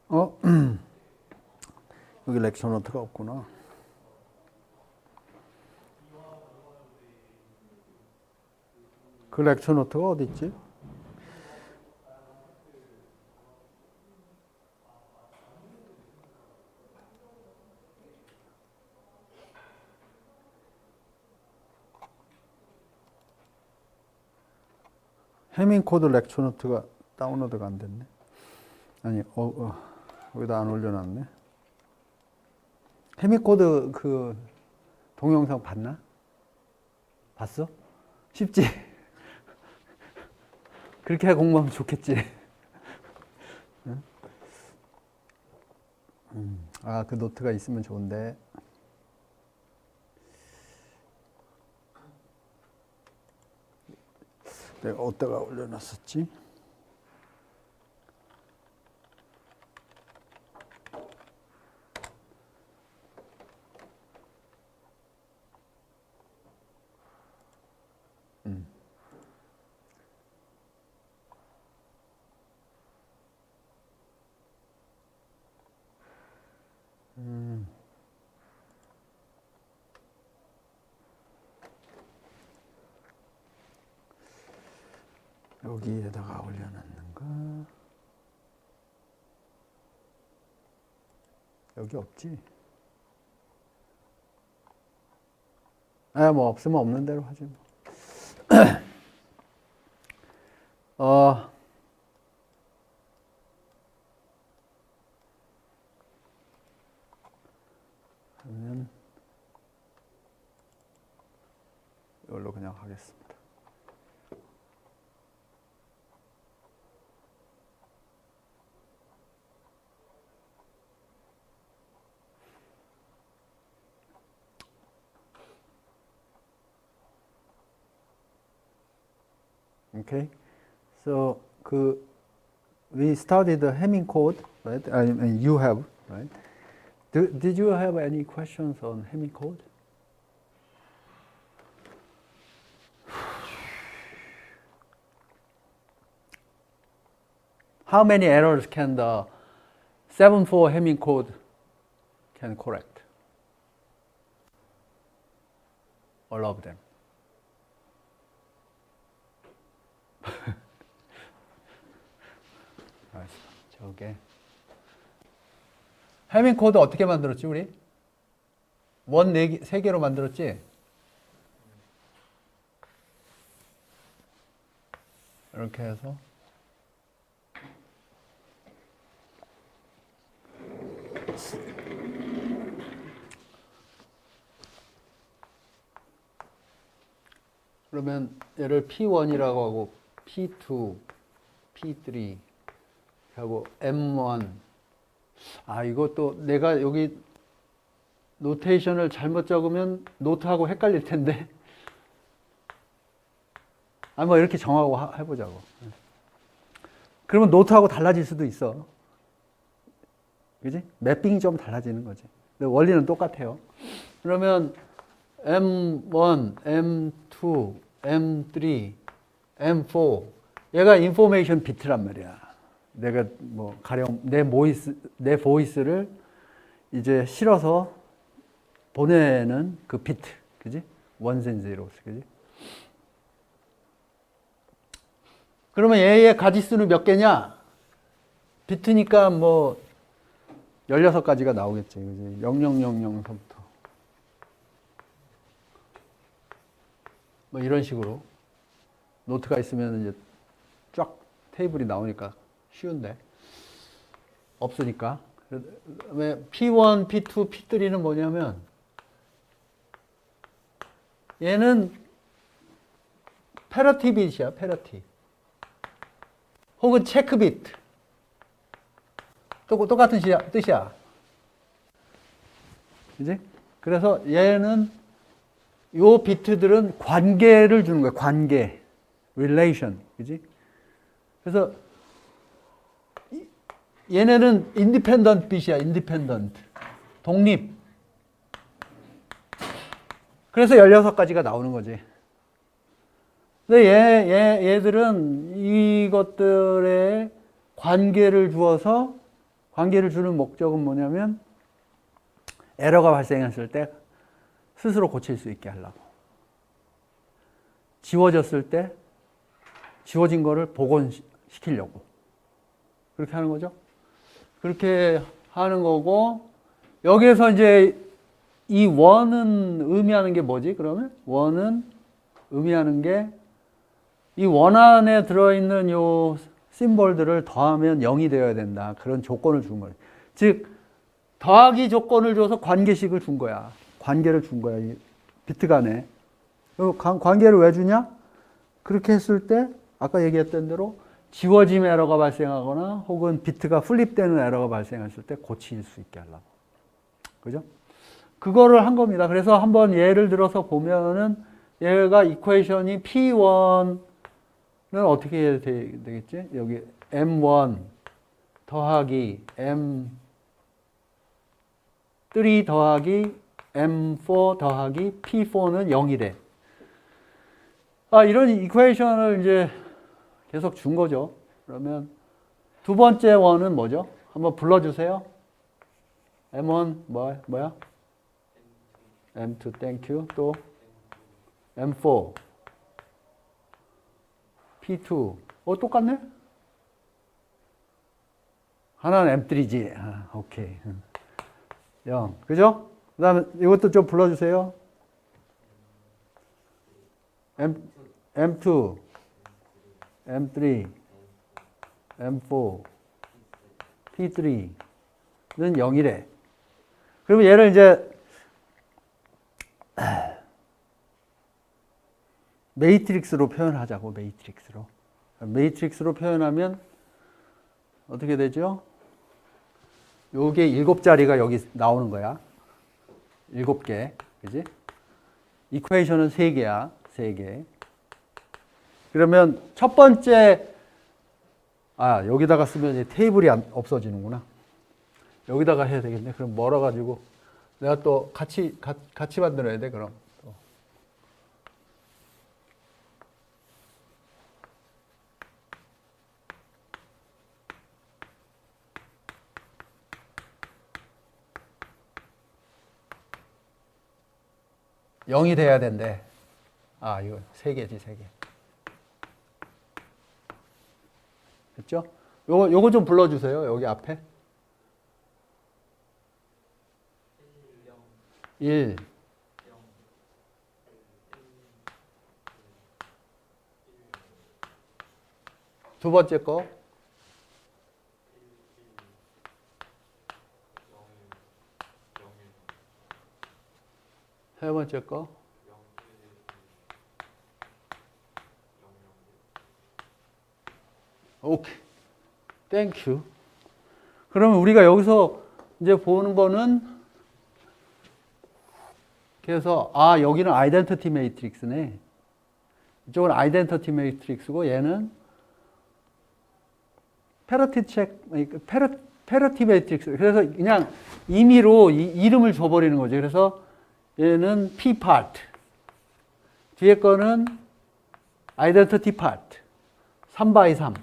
어? 여기 렉처 노트가 없구나. 그 렉처 노트가 어디 있지? 해밍코드 렉처 노트가 다운로드가 안 됐네. 아니, 여기다 안 올려놨네. 해밍코드 그 동영상 봤나? 봤어? 쉽지? 그렇게 공부하면 좋겠지. 아, 그 노트가 있으면 좋은데. 내가 어디다가 올려놨었지? 여기에다가 올려놨는가? 여기 없지? 아, 뭐 없으면 없는 대로 하지 뭐. 그러면 이걸로 그냥 하겠습니다. Okay, so we studied the Hamming code, right? I mean, you have, right? Did you have any questions on Hamming code? How many errors can the 7-4 Hamming code can correct? All of them. 저게 해밍 코드 어떻게 만들었지 우리? 원 3개로 만들었지? 이렇게 해서 그러면 얘를 P1이라고 하고 P2, P3 하고 M1. 아, 이것도 내가 여기 노테이션을 잘못 적으면 노트하고 헷갈릴 텐데. 아, 뭐 이렇게 정하고 해보자고. 그러면 노트하고 달라질 수도 있어. 그지? 매핑이 좀 달라지는 거지. 근데 원리는 똑같아요. 그러면 M1, M2, M3, M4. 얘가 인포메이션 비트란 말이야. 내가 뭐 가령 내 보이스를 이제 실어서 보내는 그 비트, 그지? 원스 앤 제로스, 그지? 그러면 얘의 가지수는 몇 개냐? 비트니까 뭐 16가지가 나오겠지, 그지? 0000서부터 뭐 이런 식으로 노트가 있으면 이제 쫙 테이블이 나오니까 쉬운데 없으니까. 그다음에 P1, P2, P3는 뭐냐면 얘는 패러티 빛이야, 패러티. 혹은 체크 비트. 똑같은 뜻이야. 그지? 그래서 얘는 요 비트들은 관계를 주는 거야, 관계. relation. 그지? 그래서 얘네는 independent bit이야, independent. 독립. 그래서 16가지가 나오는 거지. 근데 얘들은 이것들의 관계를 주어서 관계를 주는 목적은 뭐냐면 에러가 발생했을 때 스스로 고칠 수 있게 하려고. 지워졌을 때 지워진 거를 복원시키려고. 그렇게 하는 거죠. 그렇게 하는 거고, 여기에서 이제 이 원은 의미하는 게 뭐지? 그러면 원은 의미하는 게 이 원 안에 들어있는 요 심볼들을 더하면 0이 되어야 된다. 그런 조건을 준 거예요. 즉 더하기 조건을 줘서 관계식을 준 거야. 관계를 준 거야. 이 비트 간에. 관계를 왜 주냐? 그렇게 했을 때 아까 얘기했던 대로 지워짐 에러가 발생하거나 혹은 비트가 플립되는 에러가 발생했을 때 고칠 수 있게 하려고. 그죠? 그거를 한 겁니다. 그래서 한번 예를 들어서 보면은 얘가 이퀘이션이 P1은 어떻게 해야 되겠지? 여기 M1 더하기 M3 더하기 M4 더하기 P4는 0이래. 이런 이퀘이션을 이제 계속 준 거죠. 그러면 두 번째 원은 뭐죠? 한번 불러주세요. M1 뭐야? M2 땡큐. 또 M4 P2 똑같네? 하나는 M3지. 오케이. 0. 그죠? 그 다음에 이것도 좀 불러주세요. M2 M3 M4 P3는 0이래. 그러면 얘를 이제 매트릭스로 표현하자고. 매트릭스로 표현하면 어떻게 되죠? 요게 7자리가 여기 나오는 거야. 7개. 그지? 이퀘이션은 3개야. 3개. 그러면 첫 번째 여기다가 쓰면 테이블이 없어지는구나. 여기다가 해야 되겠네. 그럼 멀어가지고 내가 또 같이 만들어야 돼. 그럼 0이 돼야 된대. 이거 3개지, 3개. 됐죠? 요거 좀 불러주세요. 여기 앞에. 1. 두 번째 거. 세 번째 거. 오케이. 땡큐. 그러면 우리가 여기서 이제 보는 거는 그래서 여기는 아이덴티티 매트릭스네. 이쪽은 아이덴티티 매트릭스고 얘는 패러티 매트릭스. 그래서 그냥 임의로 이름을 줘버리는 거죠. 그래서 얘는 P 파트. 뒤에 거는 아이덴티티 파트. 3x3.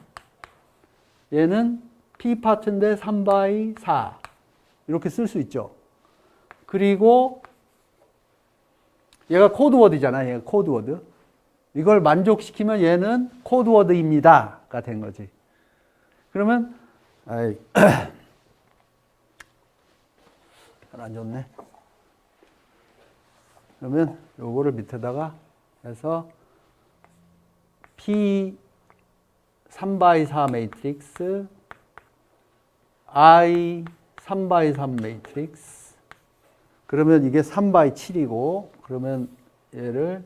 얘는 P 파트인데 3x4. 이렇게 쓸 수 있죠. 그리고 얘가 코드워드잖아. 얘가 코드워드. 이걸 만족시키면 얘는 코드워드입니다가 된 거지. 그러면 잘 안 좋네. 그러면 요거를 밑에다가 해서 P 3x4 매트릭스, I 3x3 매트릭스. 그러면 이게 3x7이고, 그러면 얘를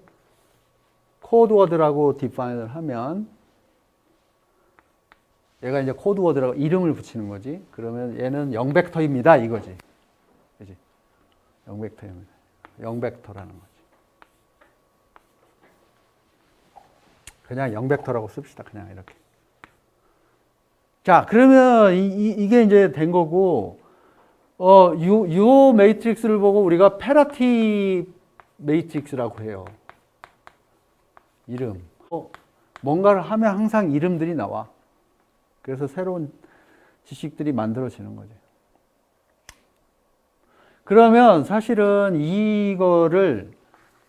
코드워드라고 디파인을 하면 얘가 이제 코드워드라고 이름을 붙이는 거지. 그러면 얘는 0벡터입니다. 이거지. 그지? 0벡터입니다. 0벡터라는 거지. 그냥 0벡터라고 씁시다. 그냥 이렇게. 자, 그러면 이게 이제 된 거고, 요 매트릭스를 보고 우리가 패러티 매트릭스라고 해요. 이름. 뭔가를 하면 항상 이름들이 나와. 그래서 새로운 지식들이 만들어지는 거죠. 그러면 사실은 이거를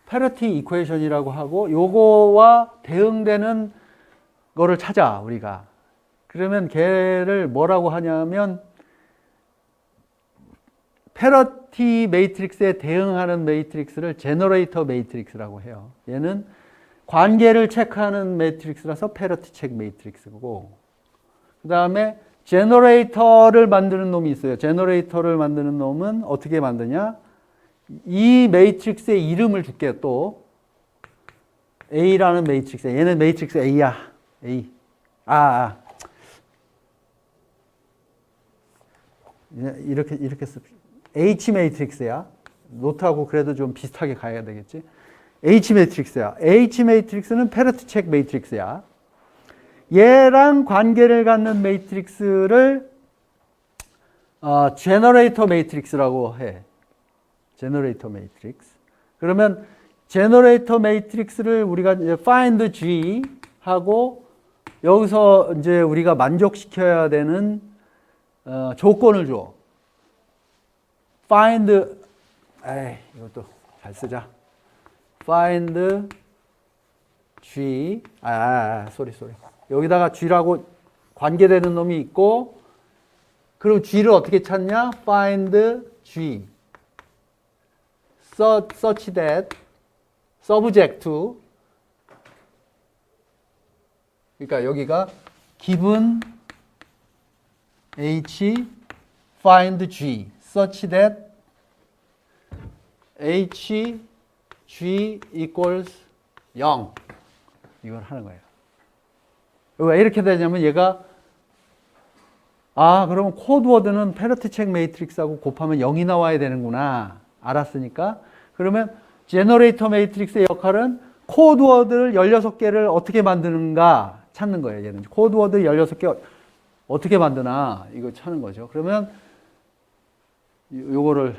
패러티 이퀘이션이라고 하고 요거와 대응되는 거를 찾아 우리가. 그러면 걔를 뭐라고 하냐면 패러티 매트릭스에 대응하는 매트릭스를 제너레이터 매트릭스라고 해요. 얘는 관계를 체크하는 매트릭스라서 패러티 체크 매트릭스고, 그 다음에 제너레이터를 만드는 놈이 있어요. 제너레이터를 만드는 놈은 어떻게 만드냐? 이 매트릭스의 이름을 줄게요. 또 A라는 매트릭스. 얘는 매트릭스 A야. A. 이렇게 씁시다. H 매트릭스야. 노트하고 그래도 좀 비슷하게 가야 되겠지. H 매트릭스야. H 매트릭스는 패러티 체크 매트릭스야. 얘랑 관계를 갖는 매트릭스를 제너레이터 매트릭스라고 해. 제너레이터 매트릭스. 그러면 제너레이터 매트릭스를 우리가 이제 find G 하고 여기서 이제 우리가 만족시켜야 되는 조건을 줘. find 이것도 잘 쓰자. find G sorry. 여기다가 G라고 관계되는 놈이 있고, 그럼 G를 어떻게 찾냐? find G such that subject to, 그러니까 여기가 given H find G such that H G equals 0. 이걸 하는 거예요. 왜 이렇게 되냐면 얘가 그러면 코드워드는 패러티 체크 매트릭스하고 곱하면 0이 나와야 되는구나. 알았으니까. 그러면 제너레이터 매트릭스의 역할은 코드워드를 16개를 어떻게 만드는가 찾는 거예요. 얘는 코드워드 16개 어떻게 만드나 이거 찾는 거죠. 그러면 요거를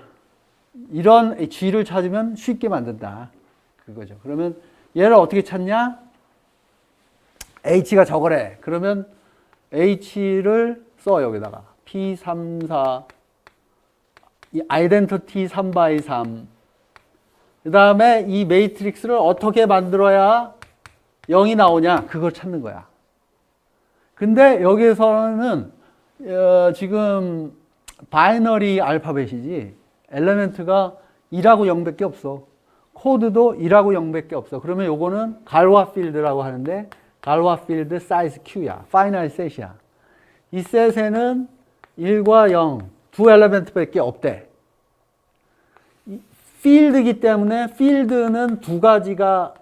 이런 G를 찾으면 쉽게 만든다. 그거죠. 그러면 얘를 어떻게 찾냐? H가 저거래. 그러면 H를 써 여기다가 P34 이 아이덴티티 3x3. 그 다음에 이 매트릭스를 어떻게 만들어야 0이 나오냐? 그걸 찾는 거야. 근데 여기에서는 지금 바이너리 알파벳이지 엘리멘트가 2하고 0밖에 없어. 코드도 1하고 0밖에 없어. 그러면 요거는 갈와 필드라고 하는데 갈와 필드 사이즈 Q야. 파이널 셋이야. 이 셋에는 1과 0 두 엘리멘트밖에 없대. 필드이기 때문에 필드는 두 가지가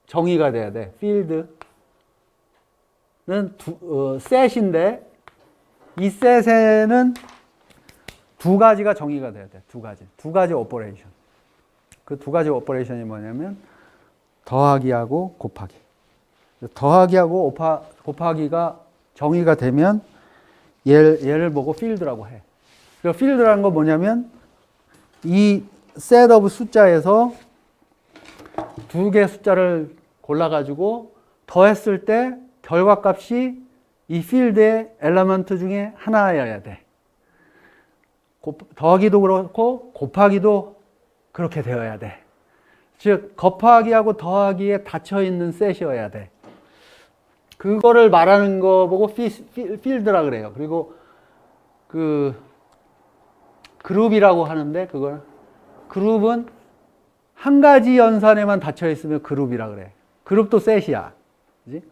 정의가 돼야 돼. 필드는 셋인데 이 셋에는 두 가지가 정의가 돼야 돼. 두 가지 오퍼레이션. 그 두 가지 오퍼레이션이 뭐냐면 더하기하고 곱하기. 더하기하고 곱하기가 정의가 되면 얘를 보고 필드라고 해. 그리고 필드라는 건 뭐냐면 이 셋 오브 숫자에서 두 개의 숫자를 골라가지고 더했을 때 결과값이 이 필드의 엘리먼트 중에 하나여야 돼. 더하기도 그렇고 곱하기도 그렇게 되어야 돼. 즉 곱하기하고 더하기에 닫혀있는 셋이어야 돼. 그거를 말하는 거 보고 필드라 그래요. 그리고 그 그룹이라고 하는데 그걸 그룹은 한 가지 연산에만 닫혀 있으면 그룹이라 그래. 그룹도 셋이야. 그지?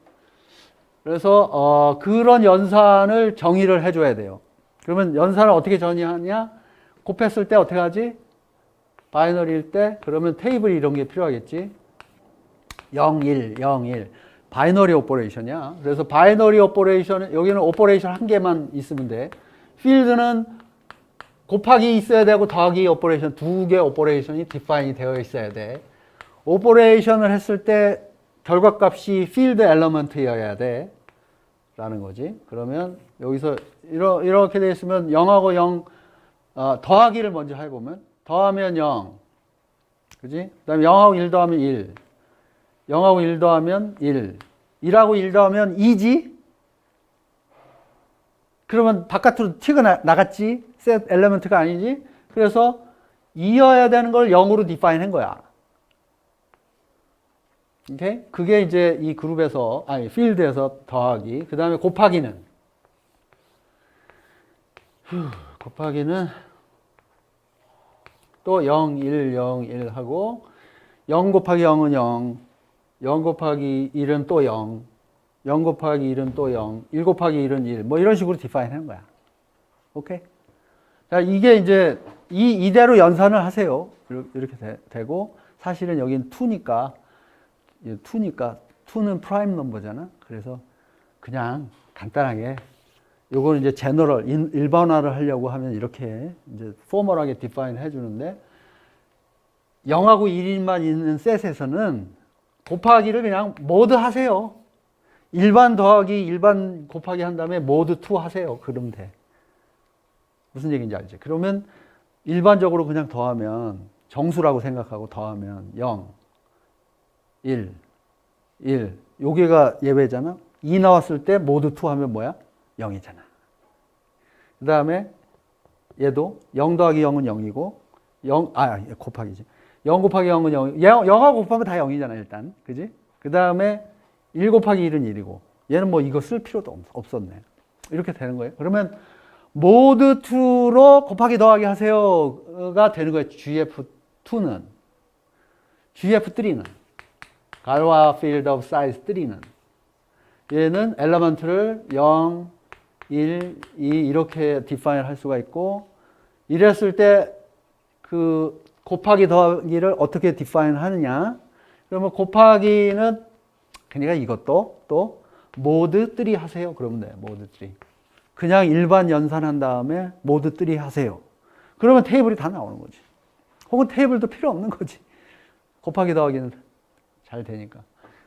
그래서 그런 연산을 정의를 해줘야 돼요. 그러면 연산을 어떻게 정의하냐? 곱했을 때 어떻게 하지? 바이너리일 때 그러면 테이블 이런 게 필요하겠지. 0, 1, 0, 1. 바이너리 오퍼레이션이야. 그래서 바이너리 오퍼레이션, 여기는 오퍼레이션 한 개만 있으면 돼. 필드는 곱하기 있어야 되고 더하기 오퍼레이션 두 개 오퍼레이션이 디파인이 되어 있어야 돼. 오퍼레이션을 했을 때 결과값이 필드 엘리먼트여야 돼. 라는 거지. 그러면 여기서 이렇게 되어 있으면 0하고 0 더하기를 먼저 해보면 더하면 0. 그지? 그 다음에 0하고 1 더하면 1. 0하고 1 더하면 1. 1하고 1 더하면 2지? 그러면 바깥으로 튀어 나갔지? 셋 엘리먼트가 아니지? 그래서 2여야 되는 걸 0으로 디파인 한 거야. 오케이? 그게 이제 이 그룹에서, 아니, 필드에서 더하기. 그 다음에 곱하기는 또 0, 1, 0, 1 하고 0 곱하기 0은 0, 0 곱하기 1은 또 0, 0 곱하기 1은 또 0, 1 곱하기 1은 1. 뭐 이런 식으로 디파인 하는 거야. 오케이? 자, 이게 이제 이대로 연산을 하세요. 이렇게 되고 사실은 여긴 2니까 2는 프라임 넘버잖아. 그래서 그냥 간단하게 요거는 이제 제너럴 일반화를 하려고 하면 이렇게 이제 포멀하게 디파인 해 주는데 0하고 1만 있는 셋에서는 곱하기를 그냥 모두 하세요. 일반 더하기 일반 곱하기 한 다음에 모두 2 하세요. 그러면 돼. 무슨 얘기인지 알지? 그러면 일반적으로 그냥 더하면 정수라고 생각하고 더하면 0, 1, 1. 여기가 예외잖아. 2 나왔을 때 모두 2 하면 뭐야? 0이잖아. 그 다음에 얘도 0 더하기 0은 0이고 곱하기지. 0 곱하기 0은 0. 0하고 곱하면 다 0이잖아 일단. 그지? 그 다음에 1 곱하기 1은 1이고 얘는 뭐 이거 쓸 필요도 없었네. 이렇게 되는 거예요. 그러면 모두 2로 곱하기 더하기 하세요가 되는 거예요. GF2는. GF3는 갈와 field of size 3는 얘는 엘리먼트를 0, 1, 2 이렇게 디파인 할 수가 있고 이랬을 때 그 곱하기 더하기를 어떻게 디파인 하느냐. 그러면 곱하기는 그러니까 이것도 또 모드 3 하세요. 그러면 돼요. 모드 3. 그냥 일반 연산한 다음에 모드 3 하세요. 그러면 테이블이 다 나오는 거지. 혹은 테이블도 필요 없는 거지. 곱하기 더하기는 잘 되니까.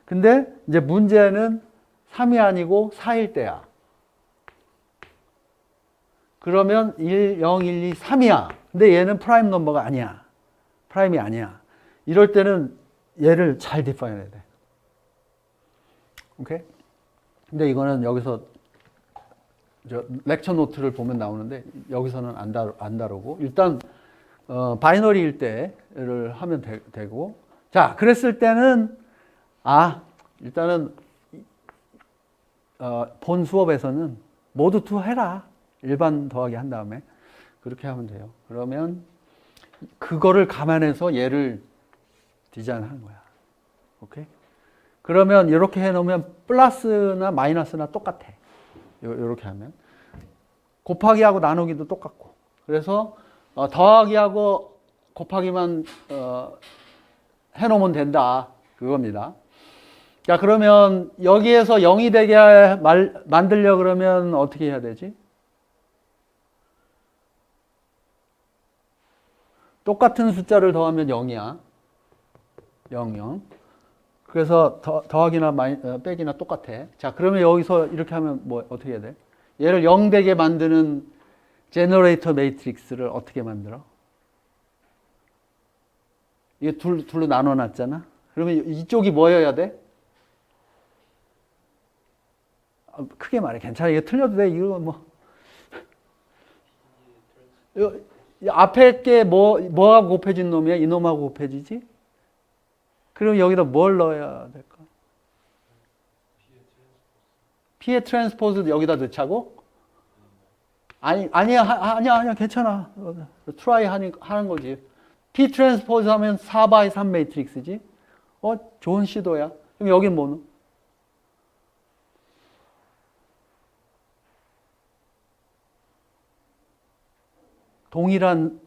근데 이제 문제는 3이 아니고 4일 때야. 그러면 1, 0, 1, 2, 3이야. 근데 얘는 프라임 넘버가 아니야. 프라임이 아니야. 이럴 때는 얘를 잘 디파인 해야 돼. 오케이? 근데 이거는 여기서 렉처 노트를 보면 나오는데 여기서는 안 다루고 일단 바이너리일 때를 하면 되고 자 그랬을 때는 일단은 본 수업에서는 모두 2 해라. 일반 더하기 한 다음에 그렇게 하면 돼요. 그러면 그거를 감안해서 얘를 디자인하는 거야. 오케이? 그러면 이렇게 해놓으면 플러스나 마이너스나 똑같아. 이렇게 하면 곱하기하고 나누기도 똑같고 그래서 더하기하고 곱하기만 해놓으면 된다. 그겁니다. 자 그러면 여기에서 0이 되게 만들려 그러면 어떻게 해야 되지? 똑같은 숫자를 더하면 0이야. 0, 0. 그래서 더하기나 빼기나 똑같아. 자, 그러면 여기서 이렇게 하면 뭐 어떻게 해야 돼? 얘를 0 되게 만드는 제너레이터 매트릭스를 어떻게 만들어? 이게 둘로 나눠 놨잖아. 그러면 이쪽이 뭐여야 돼? 크게 말해. 괜찮아. 이거 틀려도 돼. 이거 뭐. 앞에 게 뭐하고 곱해진 놈이야? 이놈하고 곱해지지? 그럼 여기다 뭘 넣어야 될까? P의 트랜스포즈 여기다 넣자고? 아니야, 괜찮아. 트라이 하는 거지. P 트랜스포즈 하면 4 x 3 매트릭스지? 좋은 시도야. 그럼 여긴 뭐는?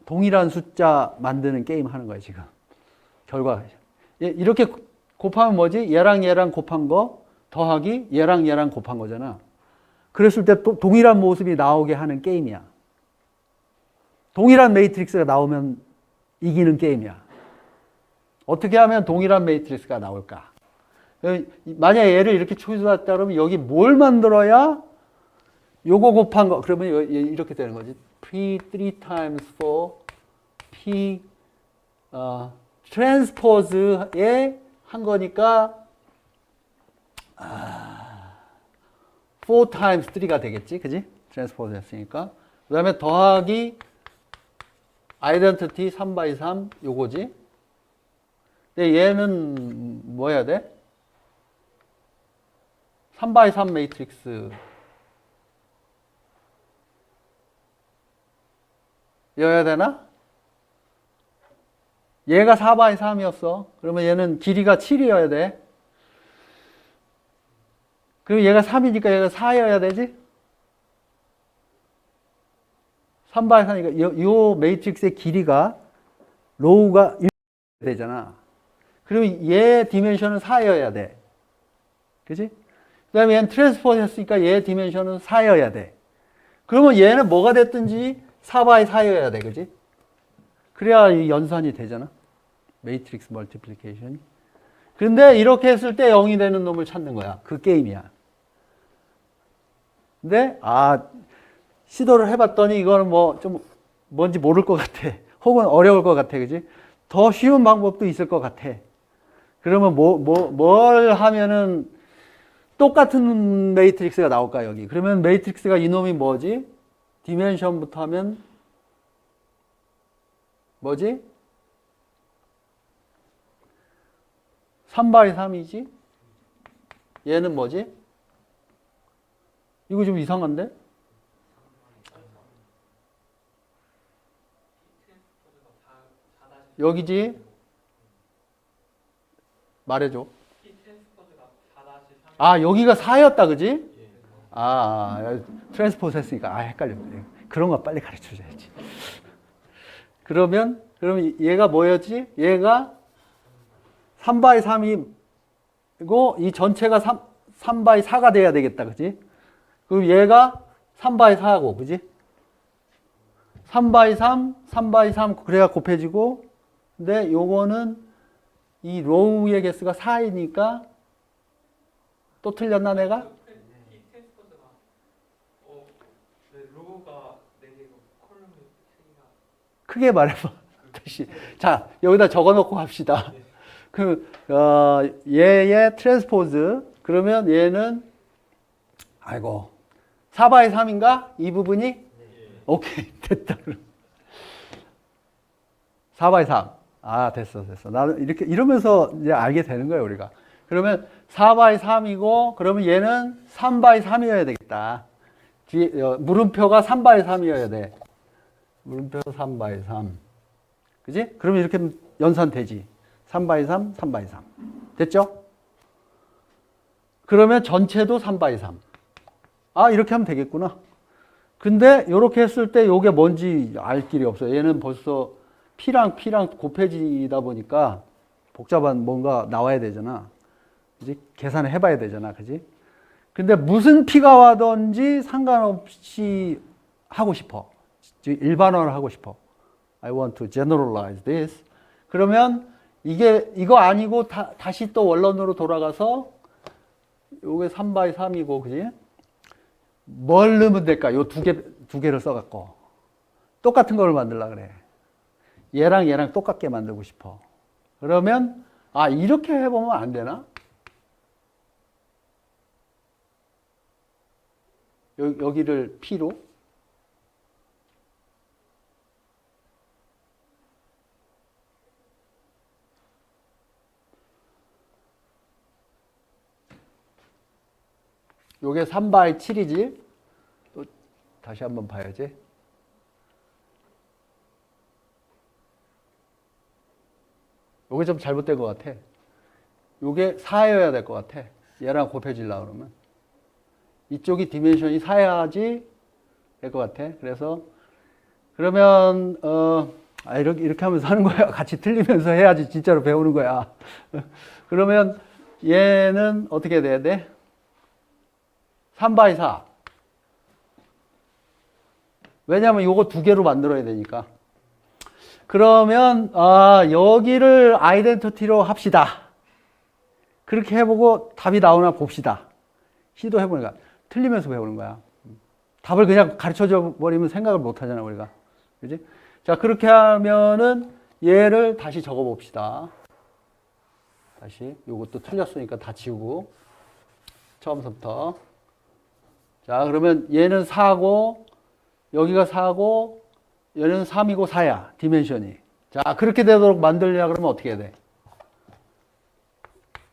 동일한 숫자 만드는 게임 하는 거야, 지금. 결과. 이렇게 곱하면 뭐지? 얘랑 얘랑 곱한 거 더하기 얘랑 얘랑 곱한 거잖아. 그랬을 때 또 동일한 모습이 나오게 하는 게임이야. 동일한 매트릭스가 나오면 이기는 게임이야. 어떻게 하면 동일한 매트릭스가 나올까? 만약에 얘를 이렇게 초이스했다 그러면 여기 뭘 만들어야 요거 곱한 거 그러면 이렇게 되는 거지. P 3 times 4 P 트랜스포즈에 한 거니까 4 times 3가 되겠지, 그지? 트랜스포즈 했으니까. 그 다음에 더하기 아이덴티티 3x3 요거지. 근데 얘는 뭐 해야 돼? 3x3 매트릭스 여야 되나? 얘가 4x3이었어. 그러면 얘는 길이가 7이어야 돼. 그럼 얘가 3이니까 얘가 4여야 되지? 3x4니까 요 매트릭스의 길이가 로우가 1 되잖아. 그러면 얘 디멘션은 4여야 돼. 그지? 그 다음에 얘는 트랜스포즈 했으니까 얘 디멘션은 4여야 돼. 그러면 얘는 뭐가 됐든지 4x4여야 돼. 그지? 그래야 이 연산이 되잖아. 매트릭스 멀티플리케이션이. 근데 이렇게 했을 때 0이 되는 놈을 찾는 거야. 그 게임이야. 근데 시도를 해봤더니 이거는 뭐 좀 뭔지 모를 것 같아. 혹은 어려울 것 같아. 그지? 더 쉬운 방법도 있을 것 같아. 그러면 뭘 하면은 똑같은 매트릭스가 나올까, 여기? 그러면 매트릭스가 이놈이 뭐지? 디멘션부터 하면 뭐지? 3x3이지? 얘는 뭐지? 이거 좀 이상한데? 여기지? 말해줘. 여기가 4였다, 그지? 트랜스포즈 했으니까, 헷갈려. 그런 거 빨리 가르쳐 줘야지. 그러면 얘가 뭐였지? 얘가 3x3이고, 이 전체가 3x4가 돼야 되겠다, 그지? 그럼 얘가 3x4고, 그지? 3x3, 3x3, 그래야 곱해지고, 근데 요거는 이 로우의 개수가 4이니까, 또 틀렸나, 내가? 크게 말해봐. 다시. 자, 여기다 적어 놓고 갑시다. 얘의 트랜스포즈. 그러면 얘는, 4x3인가? 이 부분이? 오케이, 됐다. 4x3. 됐어. 나는 이러면서 이제 알게 되는 거예요, 우리가. 그러면 4x3이고, 그러면 얘는 3x3이어야 되겠다. 물음표가 3x3이어야 돼. 물음표 3x3. 그지? 그러면 이렇게 연산되지. 3x3, 3x3. 됐죠? 그러면 전체도 3x3. 이렇게 하면 되겠구나. 근데 이렇게 했을 때 이게 뭔지 알 길이 없어요. 얘는 벌써 P랑 곱해지다 보니까 복잡한 뭔가 나와야 되잖아. 그지? 계산을 해봐야 되잖아. 그지? 근데 무슨 P가 와든지 상관없이 하고 싶어. 일반화를 하고 싶어. I want to generalize this. 그러면 이거 아니고 다시 또 원론으로 돌아가서 요게 3x3이고, 그지? 뭘 넣으면 될까? 요 두 개를 써갖고. 똑같은 걸 만들려고 그래. 얘랑 똑같게 만들고 싶어. 그러면, 이렇게 해보면 안 되나? 여기를 P로. 요게 3x7이지? 또 다시 한번 봐야지. 요게 좀 잘못된 것 같아. 요게 4여야 될 것 같아. 얘랑 곱해지려고 그러면. 이쪽이 디멘션이 4야지 될 것 같아. 그래서, 그러면, 이렇게 하면서 하는 거야. 같이 틀리면서 해야지 진짜로 배우는 거야. 그러면 얘는 어떻게 돼야 돼? 3x4. 왜냐면 요거 두 개로 만들어야 되니까. 그러면 여기를 아이덴티티로 합시다. 그렇게 해보고 답이 나오나 봅시다. 시도해보니까 틀리면서 배우는 거야. 답을 그냥 가르쳐줘 버리면 생각을 못 하잖아, 우리가. 그지? 자, 그렇게 하면은 얘를 다시 적어 봅시다. 다시 요것도 틀렸으니까 다 지우고 처음부터. 자, 그러면 얘는 4고, 여기가 4고, 얘는 3이고 4야, 디멘션이. 자, 그렇게 되도록 만들려고 그러면 어떻게 해야 돼?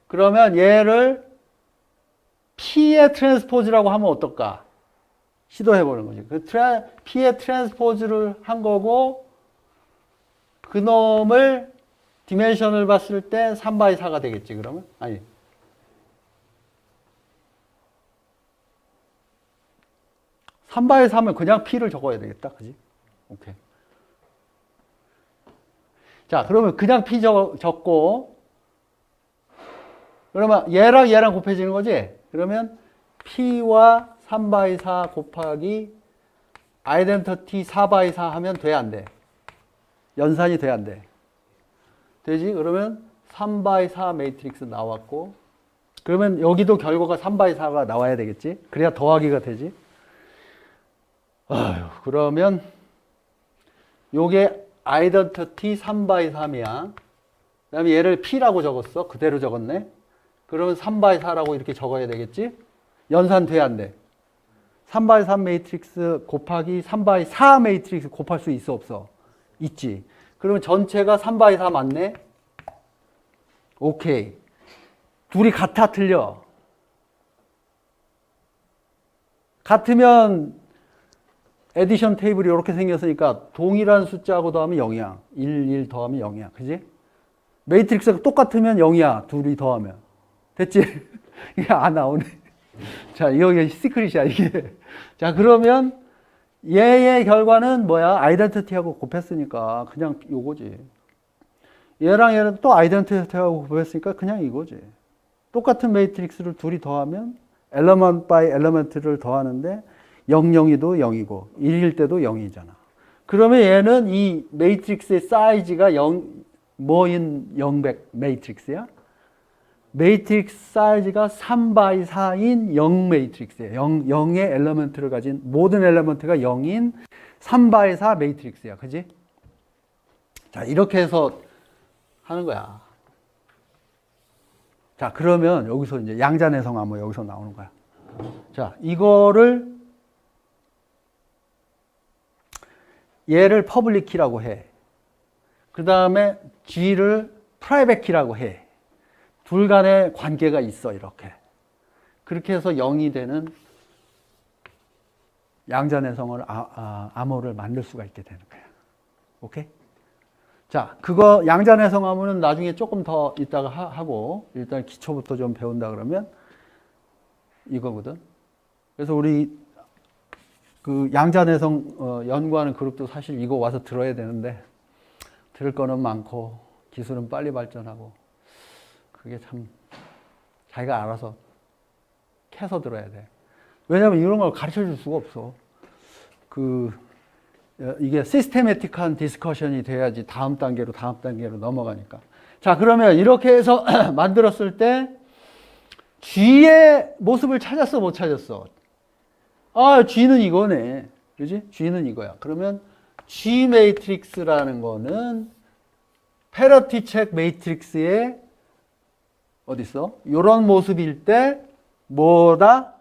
그러면 얘를 P의 트랜스포즈라고 하면 어떨까? 시도해보는 거지. P의 트랜스포즈를 한 거고, 그 놈을 디멘션을 봤을 때 3x4가 되겠지, 그러면? 아니. 3x4면 그냥 P를 적어야 되겠다. 그지? 오케이. 자, 그러면 그냥 P 적고, 그러면 얘랑 얘랑 곱해지는 거지? 그러면 P와 3x4 곱하기 아이덴티티 4x4 하면 돼, 안 돼? 연산이 돼, 안 돼? 되지? 그러면 3x4 매트릭스 나왔고, 그러면 여기도 결과가 3x4가 나와야 되겠지? 그래야 더하기가 되지? 아유, 그러면 요게 아이덴티티 3x3이야. 그 다음에 얘를 P라고 적었어. 그대로 적었네. 그러면 3x4라고 이렇게 적어야 되겠지? 연산 돼, 안 돼? 3x3 매트릭스 곱하기 3x4 매트릭스 곱할 수 있어, 없어? 있지. 그러면 전체가 3x4 맞네? 오케이. 둘이 같아, 틀려? 같으면 에디션 테이블이 이렇게 생겼으니까 동일한 숫자하고 더하면 0이야. 1, 1 더하면 0이야. 그지? 매트릭스가 똑같으면 0이야. 둘이 더하면. 됐지? 이게 안 나오네. 자, 이게 시크릿이야, 이게. 자, 그러면 얘의 결과는 뭐야? 아이덴티티하고 곱했으니까 그냥 요거지. 얘랑 얘는 또 아이덴티티하고 곱했으니까 그냥 이거지. 똑같은 매트릭스를 둘이 더하면 엘러먼트 바이 엘러먼트를 더하는데 002도 0이고 1일 때도 0이잖아. 그러면 얘는 이 매트릭스의 사이즈가 0인 000 매트릭스야? 매트릭스 사이즈가 3x4인 0 매트릭스예요. 0의 엘리먼트를 가진 모든 엘리먼트가 0인 3x4 매트릭스야. 그지? 자, 이렇게 해서 하는 거야. 자, 그러면 여기서 이제 양자내성 암호 여기서 나오는 거야. 자, 이거를 얘를 퍼블릭 키라고 해. 그 다음에 G를 프라이빗 키라고 해. 둘 간의 관계가 있어, 이렇게. 그렇게 해서 0이 되는 양자내성을, 암호를 만들 수가 있게 되는 거야. 오케이? 자, 그거, 양자내성 암호는 나중에 조금 더 이따가 하고, 일단 기초부터 좀 배운다 그러면 이거거든. 그래서 우리 그 양자내성 연구하는 그룹도 사실 이거 와서 들어야 되는데, 들을 거는 많고, 기술은 빨리 발전하고, 그게 참 자기가 알아서 캐서 들어야 돼. 왜냐하면 이런 걸 가르쳐 줄 수가 없어. 이게 시스테매틱한 디스커션이 돼야지 다음 단계로 넘어가니까. 자, 그러면 이렇게 해서 만들었을 때 G의 모습을 찾았어, 못 찾았어? 아, G는 이거네. 그지? G는 이거야. 그러면 G 매트릭스라는 거는 패러티 책 매트릭스의 어디 있어? 이런 모습일 때 뭐다?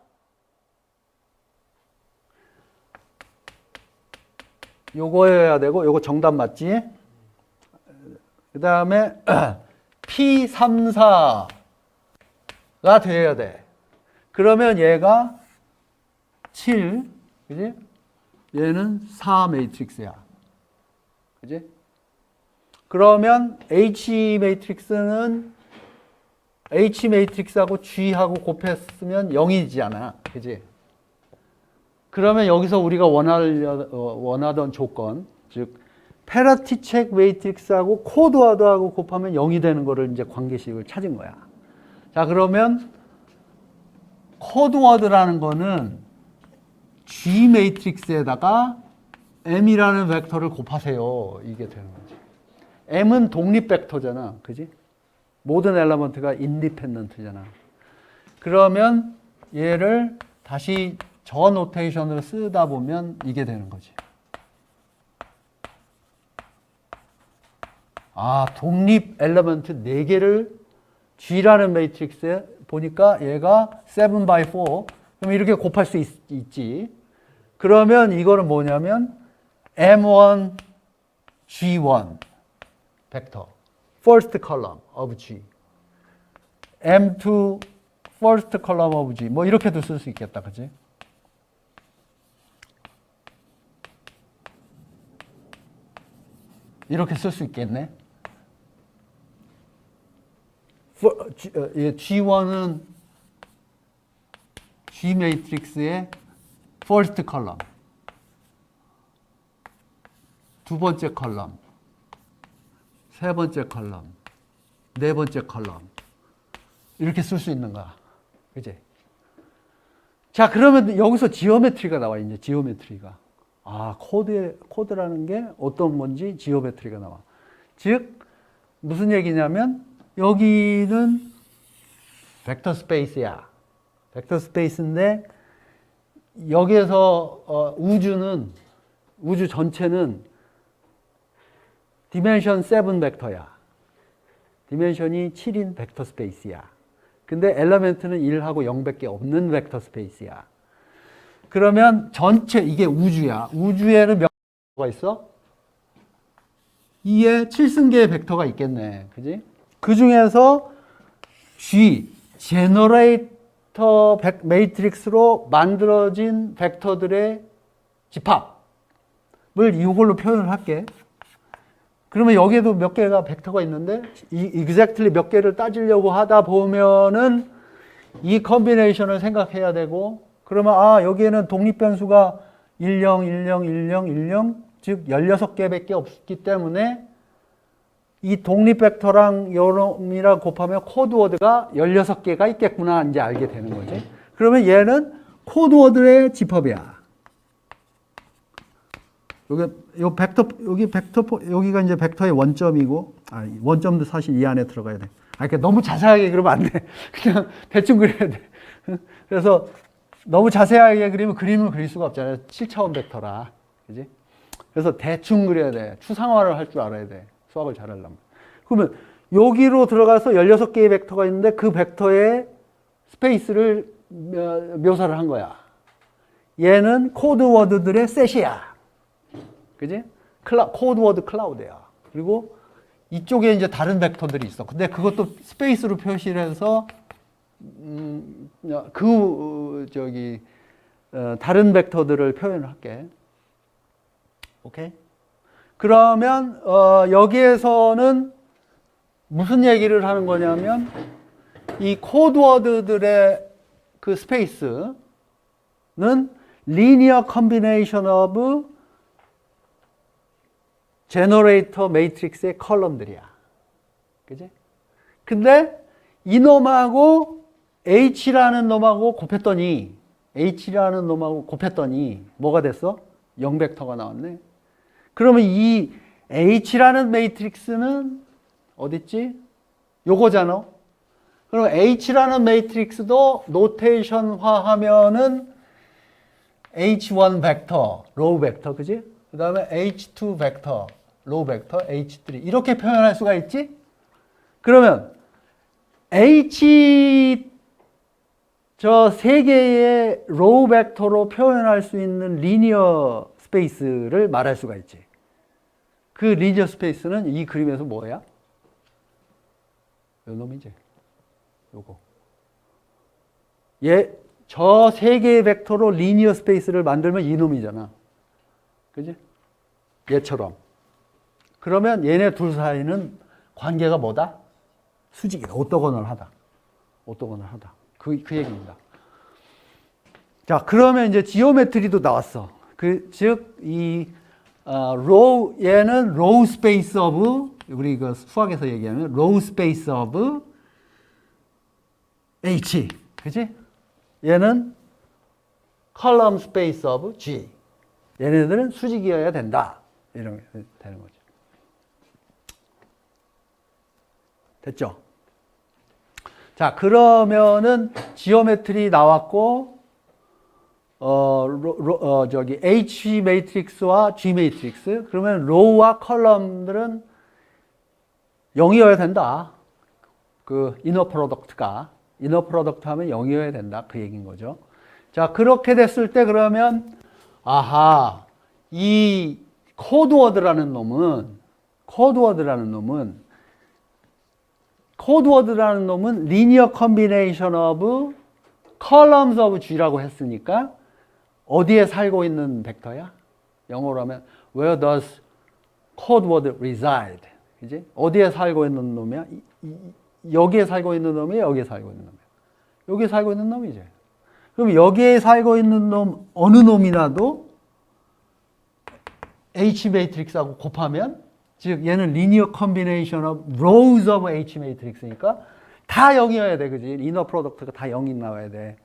요거여야 되고, 요거 정답 맞지? 그 다음에 P34가 돼야 돼. 그러면 얘가 7, 그지? 얘는 4 매트릭스야. 그지? 그러면 H 매트릭스는 H 매트릭스하고 G하고 곱했으면 0이잖아. 그지? 그러면 여기서 우리가 원하던 조건, 즉, 패러티 책 매트릭스하고 코드워드하고 곱하면 0이 되는 거를 이제 관계식을 찾은 거야. 자, 그러면 코드워드라는 거는 G 매트릭스에다가 M이라는 벡터를 곱하세요. 이게 되는 거지. M은 독립 벡터잖아. 그지? 모든 엘리먼트가 인디펜던트잖아. 그러면 얘를 다시 저 노테이션으로 쓰다 보면 이게 되는 거지. 아, 독립 엘리먼트 4개를 G라는 매트릭스에 보니까 얘가 7x4. 그럼 이렇게 곱할 수 있지. 그러면 이거는 뭐냐면 M1, G1 벡터. first column of G. M2, first column of G. 뭐 이렇게도 쓸 수 있겠다. 그지? 이렇게 쓸 수 있겠네. G1은 G 매트릭스의 first column. 두 번째 컬럼. 세 번째 컬럼. 네 번째 컬럼. 이렇게 쓸 수 있는 거야. 그지? 자, 그러면 여기서 지오메트리가 나와, 이제 지오메트리가. 아, 코드라는 게 어떤 건지 지오메트리가 나와. 즉, 무슨 얘기냐면, 여기는 벡터 스페이스야. 벡터 스페이스인데, 여기에서 우주 전체는 디멘션 7 벡터야. 디멘션이 7인 벡터 스페이스야. 근데 엘리멘트는 1하고 0밖에 없는 벡터 스페이스야. 그러면 전체 이게 우주야. 우주에는 몇 벡터가 있어? 2에 7승계의 벡터가 있겠네. 그지? 그 중에서 G, 제너레이터 매트릭스로 만들어진 벡터들의 집합을 이걸로 표현을 할게. 그러면 여기에도 몇 개가 벡터가 있는데 exactly 몇 개를 따지려고 하다 보면은 이 컨비네이션을 생각해야 되고, 그러면 여기에는 독립변수가 10, 10, 10, 10, 즉 16개밖에 없기 때문에 이 독립벡터랑 요놈이랑 곱하면 코드워드가 16개가 있겠구나 이제 알게 되는 거지. 그러면 얘는 코드워드의 집합이야. 여기가 이제 벡터의 원점이고, 원점도 사실 이 안에 들어가야 돼. 그러니까 너무 자세하게 그러면 안 돼. 그냥 대충 그려야 돼. 그래서 너무 자세하게 그리면 그림을 그릴 수가 없잖아요. 7차원 벡터라. 그지? 그래서 대충 그려야 돼. 추상화를 할 줄 알아야 돼. 수학을 잘 하려면. 그러면 여기로 들어가서 16개의 벡터가 있는데 그 벡터의 스페이스를 묘사를 한 거야. 얘는 코드워드들의 셋이야. 그지? 코드워드 클라우드야. 그리고 이쪽에 이제 다른 벡터들이 있어. 근데 그것도 스페이스로 표시를 해서 다른 벡터들을 표현을 할게. 오케이? 그러면 여기에서는 무슨 얘기를 하는 거냐면 이 코드워드들의 그 스페이스는 linear combination of 제너레이터 매트릭스의 컬럼들이야. 그지? 근데 이 놈하고 H라는 놈하고 곱했더니 뭐가 됐어? 0벡터가 나왔네. 그러면 이 H라는 매트릭스는 어딨지? 요거잖아. 그럼 H라는 매트릭스도 노테이션화 하면은 H1 벡터, 로우 벡터, 그지? 그 다음에 H2 벡터, 로우 벡터, H3 이렇게 표현할 수가 있지? 그러면 H 저 세 개의 로우 벡터로 표현할 수 있는 리니어 스페이스를 말할 수가 있지. 그 리니어 스페이스는 이 그림에서 뭐야? 요 놈이지. 요거. 저 세 개의 벡터로 리니어 스페이스를 만들면 이 놈이잖아. 그지? 얘처럼. 그러면 얘네 둘 사이는 관계가 뭐다? 수직이다. 오토고널하다. 오토고널하다. 그 얘기입니다. 자, 그러면 이제 지오메트리도 나왔어. 즉, 얘는 로우 스페이스 오브, 우리 그 수학에서 얘기하면 로우 스페이스 오브 H. 그지? 얘는 컬럼 스페이스 오브 G. 얘네들은 수직이어야 된다. 이런 게 되는 거죠. 됐죠? 자, 그러면은 지오메트리 나왔고, H 매트릭스와 G 매트릭스. 그러면 로우와 컬럼들은 0이어야 된다. 그 이너 프로덕트 하면 0이어야 된다. 그 얘기인 거죠. 자, 그렇게 됐을 때 그러면 아하, 이 코드워드라는 놈은 리니어 컨비네이션 오브 columns of G라고 했으니까 어디에 살고 있는 벡터야? 영어로 하면 where does codeword reside? 그지? 어디에 살고 있는 놈이야? 여기에 살고 있는 놈이야? 여기에 살고 있는 놈이야? 여기에 살고 있는 놈이지. 그럼 여기에 살고 있는 놈 어느 놈이라도 H 매트릭스하고 곱하면, 즉 얘는 리니어 컨비네이션 오브 rows of H 매트릭스니까 다 0이어야 돼. 그지? 이너 프로덕트가 다 0이 나와야 돼.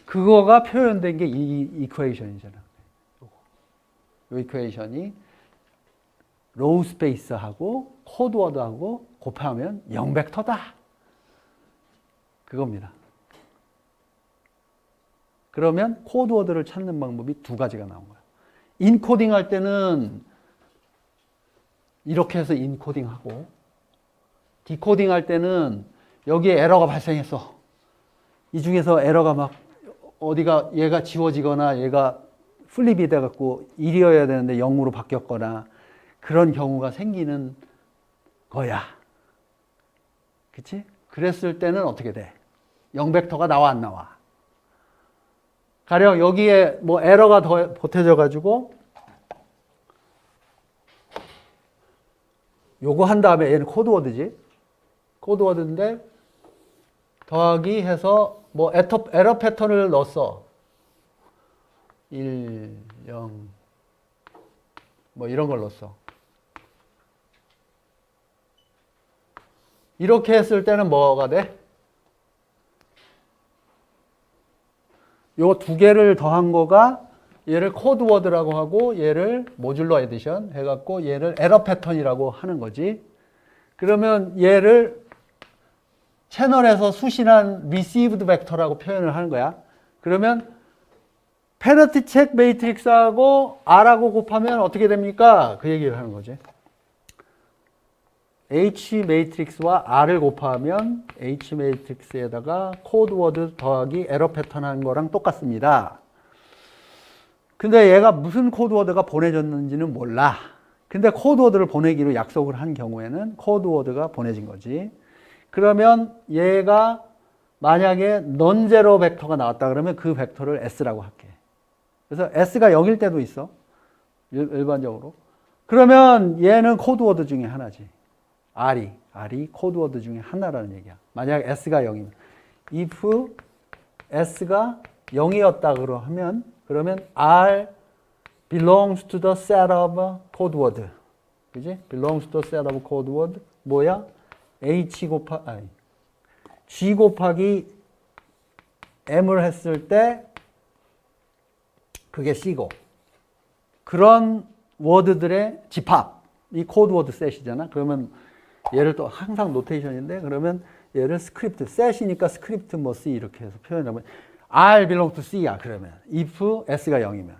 그거가 표현된 게 이 이퀘이션이잖아. 이 이퀘이션이 로우 스페이스하고 코드워드하고 곱하면 0벡터다. 그겁니다. 그러면 코드워드를 찾는 방법이 두 가지가 나온 거야. 인코딩 할 때는 이렇게 해서 인코딩하고, 디코딩 할 때는 여기에 에러가 발생했어. 이 중에서 에러가 막 어디가 얘가 지워지거나 얘가 플립이 돼갖고 1이어야 되는데 0으로 바뀌었거나 그런 경우가 생기는 거야. 그치? 그랬을 때는 어떻게 돼? 0벡터가 나와 안 나와? 가령 여기에 뭐 에러가 더 보태져 가지고 요거 한 다음에 얘는 코드워드지. 코드워드인데 더하기 해서 뭐 에러 패턴을 넣었어. 1, 0 뭐 이런 걸 넣었어. 이렇게 했을 때는 뭐가 돼? 요 두 개를 더한 거가 얘를 코드워드라고 하고 얘를 모듈러 에디션 해갖고 얘를 에러 패턴이라고 하는 거지. 그러면 얘를 채널에서 수신한 received 벡터라고 표현을 하는 거야. 그러면 페널티 체크 매트릭스하고 R하고 곱하면 어떻게 됩니까? 그 얘기를 하는 거지. H 매트릭스와 R을 곱하면 H 매트릭스에다가 코드워드 더하기 에러 패턴 한 거랑 똑같습니다. 근데 얘가 무슨 코드워드가 보내졌는지는 몰라. 근데 코드워드를 보내기로 약속을 한 경우에는 코드워드가 보내진 거지. 그러면 얘가 만약에 넌제로 벡터가 나왔다 그러면 그 벡터를 S라고 할게. 그래서 S가 0일 때도 있어. 일반적으로. 그러면 얘는 코드워드 중에 하나지. R이 코드워드 중에 하나라는 얘기야. 만약 S가 0이면. if S가 0이었다 그러면 R belongs to the set of code word. 그지? belongs to the set of code word. 뭐야? G 곱하기 M을 했을 때 그게 C고. 그런 워드들의 집합이 코드 워드 셋이잖아. 그러면 얘를 또 항상 노테이션인데 그러면 얘를 스크립트, 셋이니까 스크립트 뭐 C 이렇게 해서 표현하면 R belong to C야. 그러면 if S가 0이면.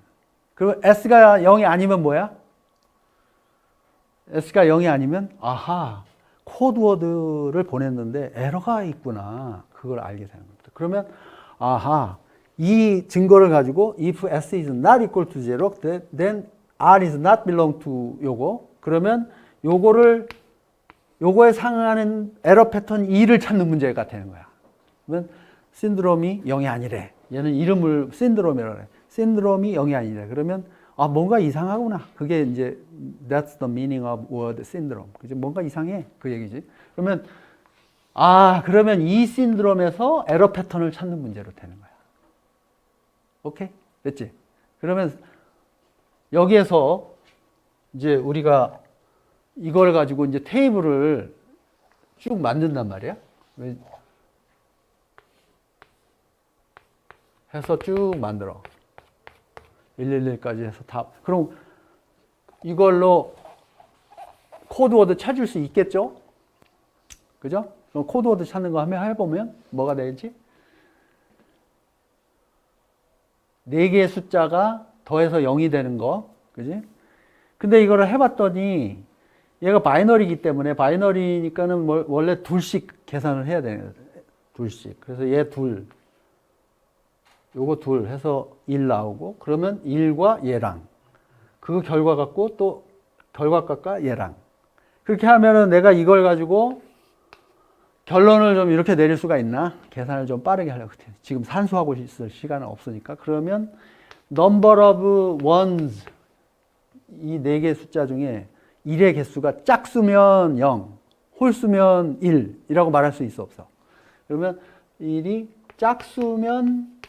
그리고 S가 0이 아니면 뭐야? S가 0이 아니면 아하, 코드워드를 보냈는데 에러가 있구나. 그걸 알게 되는 겁니다. 그러면 아하, 이 증거를 가지고 if S is not equal to 0, then R is not belong to 요거. 그러면 요거에 상응하는 에러 패턴 2를 찾는 문제가 되는 거야. 그러면 신드롬이 0이 아니래. 얘는 이름을 신드롬이라고 해. 신드롬이 0이 아니래. 그러면 아, 뭔가 이상하구나. 그게 이제 that's the meaning of word syndrome. 그죠? 뭔가 이상해. 그 얘기지. 그러면 그러면 이 신드롬에서 에러 패턴을 찾는 문제로 되는 거야. 오케이? 됐지? 그러면 여기에서 이제 우리가 이걸 가지고 이제 테이블을 쭉 만든단 말이야. 해서 쭉 만들어. 111까지 해서 다. 그럼 이걸로 코드워드 찾을 수 있겠죠? 그죠? 그럼 코드워드 찾는 거 한번 해보면 뭐가 되지? 4개의 숫자가 더해서 0이 되는 거. 그지? 근데 이거를 해봤더니 얘가 바이너리이기 때문에 바이너리니까는 원래 둘씩 계산을 해야 돼요. 둘씩. 그래서 얘 둘, 요거 둘 해서 1 나오고, 그러면 1과 얘랑 그 결과 갖고 또 결과값과 얘랑 그렇게 하면은 내가 이걸 가지고 결론을 좀 이렇게 내릴 수가 있나? 계산을 좀 빠르게 하려고 해요. 지금 산수하고 있을 시간은 없으니까. 그러면 number of ones, 이 네 개 숫자 중에 1의 개수가 짝수면 0, 홀수면 1이라고 말할 수 있어 없어? 그러면 1이 짝수면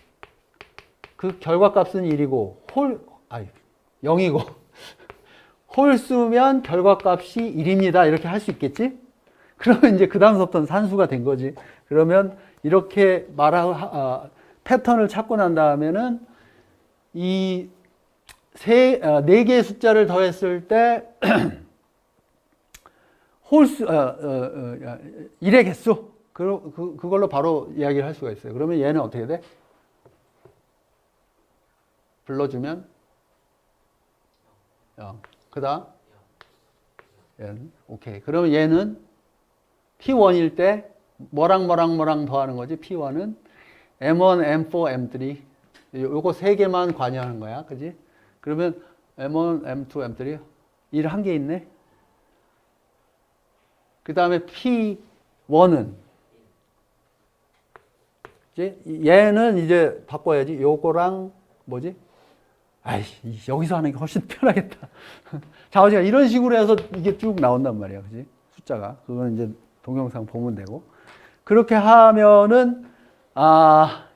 그 결과값은 1이고 0이고 홀수면 결과값이 1입니다. 이렇게 할 수 있겠지? 그러면 이제 그 다음부터는 산수가 된 거지. 그러면 이렇게 패턴을 찾고 난 다음에는 이 네 개의 숫자를 더했을 때 홀수, 1의 개수. 그걸로 바로 이야기를 할 수가 있어요. 그러면 얘는 어떻게 돼? 불러주면 0. 그 다음 얘는 오케이. 그러면 얘는 P1일 때 뭐랑 더하는 거지? P1은 M1, M4, M3 요거 세 개만 관여하는 거야. 그지? 그러면 M1, M2, M3 1 한 개 있네. 그 다음에 P1은 이제 얘는 이제 바꿔야지. 요거랑 뭐지? 여기서 하는 게 훨씬 편하겠다. 자, 어제가 이런 식으로 해서 이게 쭉 나온단 말이야. 그지? 숫자가. 그거는 이제 동영상 보면 되고. 그렇게 하면은,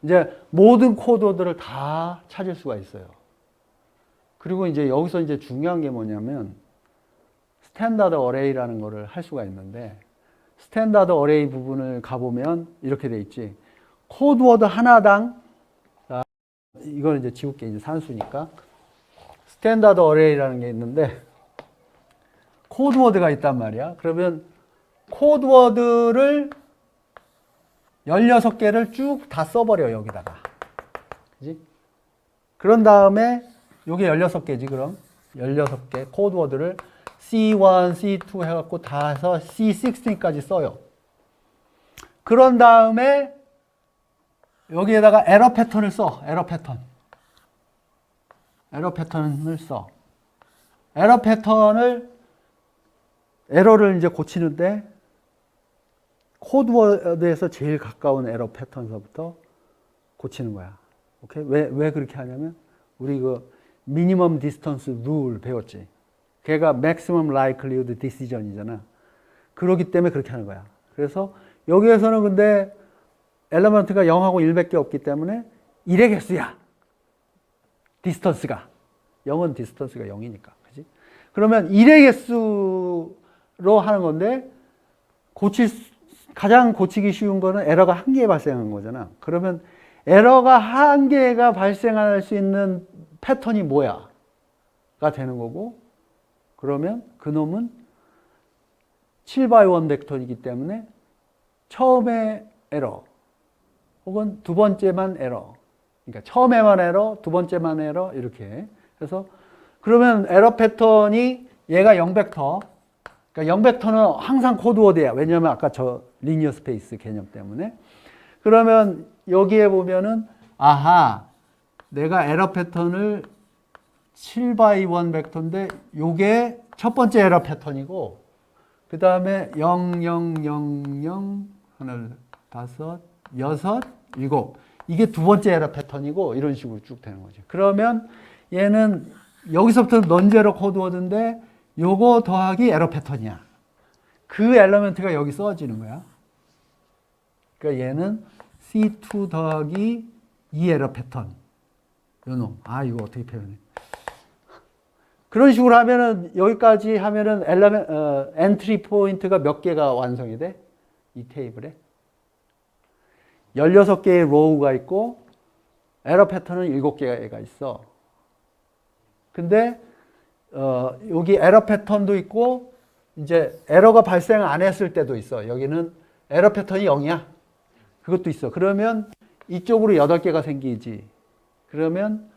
이제 모든 코드들을 다 찾을 수가 있어요. 그리고 이제 여기서 이제 중요한 게 뭐냐면, 스탠다드 어레이라는 거를 할 수가 있는데, 스탠다드 어레이 부분을 가보면 이렇게 돼 있지. 코드워드 하나당, 이거는 이제 지울게, 이제 산수니까. 스탠다드 어레이라는 게 있는데, 코드워드가 있단 말이야. 그러면 코드워드를 16개를 쭉 다 써버려, 여기다가. 그지? 그런 다음에, 요게 16개지, 그럼. 16개 코드워드를 C1, C2 해갖고 다 해서 C16까지 써요. 그런 다음에, 여기에다가 에러 패턴을 써. 에러 패턴을 써. 에러를 이제 고치는데 코드워드에서 제일 가까운 에러 패턴서부터 고치는 거야. 오케이? 왜 그렇게 하냐면 우리 그 미니멈 디스턴스 룰 배웠지. 걔가 maximum likelihood decision이잖아. 그렇기 때문에 그렇게 하는 거야. 그래서 여기에서는 근데 엘리먼트가 0하고 1밖에 없기 때문에 1의 개수야. 디스턴스가. 0은 디스턴스가 0이니까. 그지? 그러면 1의 개수로 하는 건데, 가장 고치기 쉬운 거는 에러가 한 개 발생한 거잖아. 그러면 에러가 한 개가 발생할 수 있는 패턴이 뭐야? 가 되는 거고, 그러면 그놈은 7x1 벡터이기 때문에 처음에 에러, 혹은 두 번째만 에러. 그러니까 처음에만 에러, 두 번째만 에러, 이렇게. 그래서 그러면 에러 패턴이 얘가 0벡터. 그러니까 0벡터는 항상 코드워드야. 왜냐하면 아까 저 리니어 스페이스 개념 때문에. 그러면 여기에 보면은 내가 에러 패턴을 7x1 벡터인데 요게 첫 번째 에러 패턴이고, 그 다음에 0, 0, 0, 0, 하나, 다섯, 여섯, 일곱. 이게 두 번째 에러 패턴이고, 이런 식으로 쭉 되는 거죠. 그러면 얘는 여기서부터 넌제로 코드워드인데 요거 더하기 에러 패턴이야. 그 엘리먼트가 여기 써지는 거야. 그러니까 얘는 C2 더하기 2 에러 패턴. 요놈. 이거 어떻게 표현해? 그런 식으로 하면은, 여기까지 하면은 엔트리 포인트가 몇 개가 완성이 돼? 이 테이블에. 16개의 로우가 있고, 에러 패턴은 7개가 있어. 근데, 여기 에러 패턴도 있고, 이제 에러가 발생 안 했을 때도 있어. 여기는 에러 패턴이 0이야. 그것도 있어. 그러면 이쪽으로 8개가 생기지. 그러면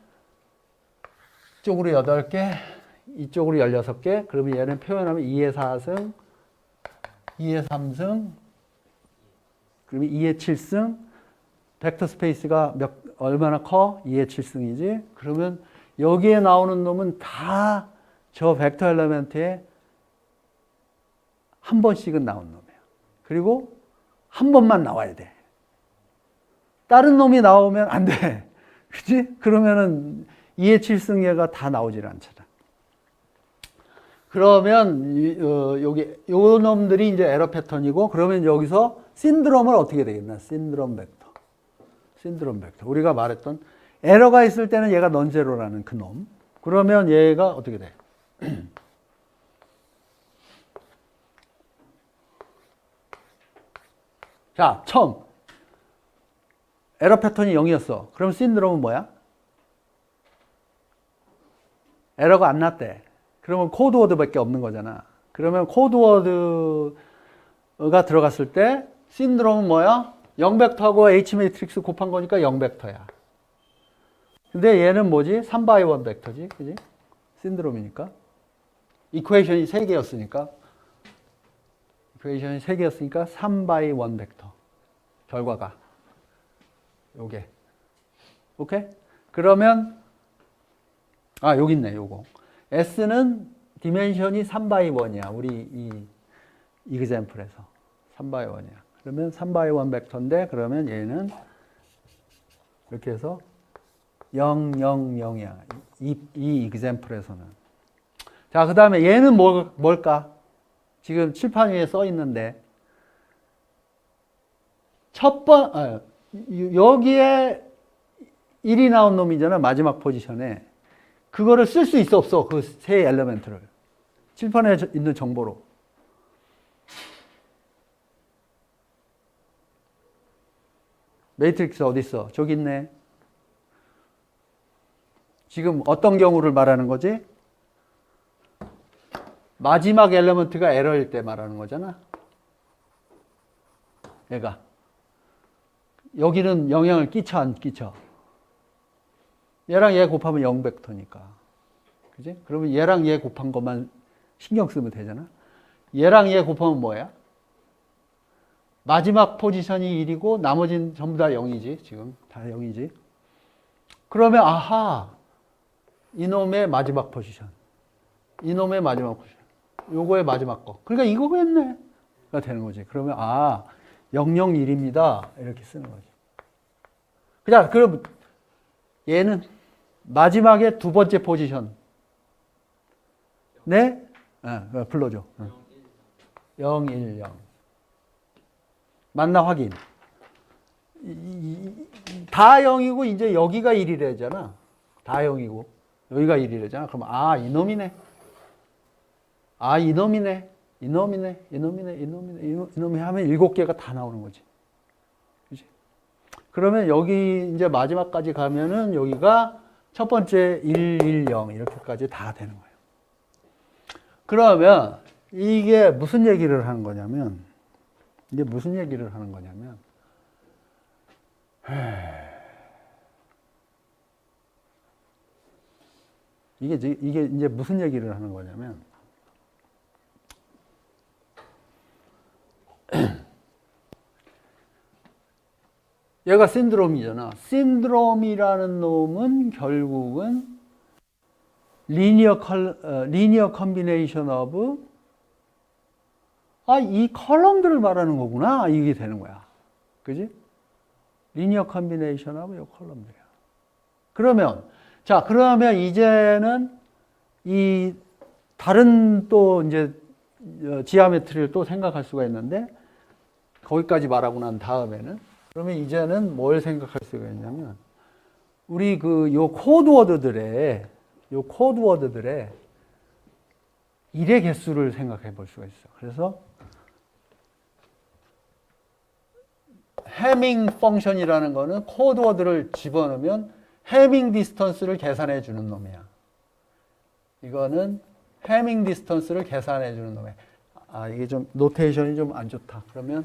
이쪽으로 8개, 이쪽으로 16개. 그러면 얘는 표현하면 2의 4승, 2의 3승, 그러면 2의 7승, 벡터 스페이스가 얼마나 커? 2의 7승이지? 그러면 여기에 나오는 놈은 다 저 벡터 엘리멘트에 한 번씩은 나온 놈이야. 그리고 한 번만 나와야 돼. 다른 놈이 나오면 안 돼. 그치? 그러면은 2의 7승계가 다 나오질 않잖아. 그러면 여기 요 놈들이 이제 에러 패턴이고, 그러면 여기서 신드롬은 어떻게 되겠나? 신드롬 벡터. 신드롬 벡터. 우리가 말했던 에러가 있을 때는 얘가 넌제로라는 그 놈. 그러면 얘가 어떻게 돼? 자, 처음 에러 패턴이 0이었어. 그럼 신드롬은 뭐야? 에러가 안 났대. 그러면 코드워드밖에 없는 거잖아. 그러면 코드워드가 들어갔을 때 신드롬은 뭐야? 0벡터하고 H 매트릭스 곱한 거니까 0벡터야. 근데 얘는 뭐지? 3x1 벡터지. 그지? 신드롬이니까. 이퀘이션이 3개였으니까. 이퀘이션이 3개였으니까 3x1 벡터. 결과가. 요게. 오케이? 그러면 여기 있네, 요거. S는 디멘션이 3x1이야. 우리 이 example에서 3x1이야. 그러면 3x1 벡터인데, 그러면 얘는 이렇게 해서 0, 0, 0이야. 이 example에서는. 자, 그 다음에 얘는 뭘까? 지금 칠판 위에 써 있는데, 여기에 1이 나온 놈이잖아, 마지막 포지션에. 그거를 쓸 수 있어, 없어? 그 세 엘리멘트를. 칠판에 있는 정보로. 매트릭스 어디 있어? 저기 있네. 지금 어떤 경우를 말하는 거지? 마지막 엘리먼트가 에러일 때 말하는 거잖아. 얘가. 여기는 영향을 끼쳐, 안 끼쳐? 얘랑 얘 곱하면 0벡터니까. 그지? 그러면 얘랑 얘 곱한 것만 신경 쓰면 되잖아. 얘랑 얘 곱하면 뭐야? 마지막 포지션이 1이고 나머지는 전부 다 0이지. 지금 다 0이지. 그러면 아하, 이놈의 마지막 포지션, 이놈의 마지막 포지션, 요거의 마지막 거. 그러니까 이거겠네. 가 되는 거지. 그러면 001입니다. 이렇게 쓰는 거지. 자, 그럼 얘는 마지막에 두 번째 포지션. 네? 불러줘. 0, 1, 0. 맞나 확인. 다 0이고 이제 여기가 1이래잖아. 다 0이고 여기가 1이래잖아. 그럼 이놈이네. 이놈이네. 이놈이네. 이놈이네. 이놈이네. 이놈이 하면 7개가 다 나오는 거지. 그치? 그러면 여기 이제 마지막까지 가면은 여기가 첫 번째 1, 1, 0 이렇게까지 다 되는 거예요. 그러면 이게 무슨 얘기를 하는 거냐면, 이게 이제 무슨 얘기를 하는 거냐면, 얘가 신드롬이잖아. 신드롬이라는 놈은 결국은 리니어 컨비네이션 오브 이 컬럼들을 말하는 거구나. 이게 되는 거야. 그지? 리니어 컨비네이션 오브 이 컬럼들이야. 그러면 이제는 이 다른 또 이제 지오메트리를 또 생각할 수가 있는데, 거기까지 말하고 난 다음에는, 그러면 이제는 뭘 생각할 수가 있냐면, 우리 요 코드워드들의 1의 개수를 생각해 볼 수가 있어. 그래서 해밍 펑션이라는 거는 코드워드를 집어넣으면 해밍 디스턴스를 계산해 주는 놈이야. 이거는 해밍 디스턴스를 계산해 주는 놈이야. 이게 좀 노테이션이 좀 안 좋다. 그러면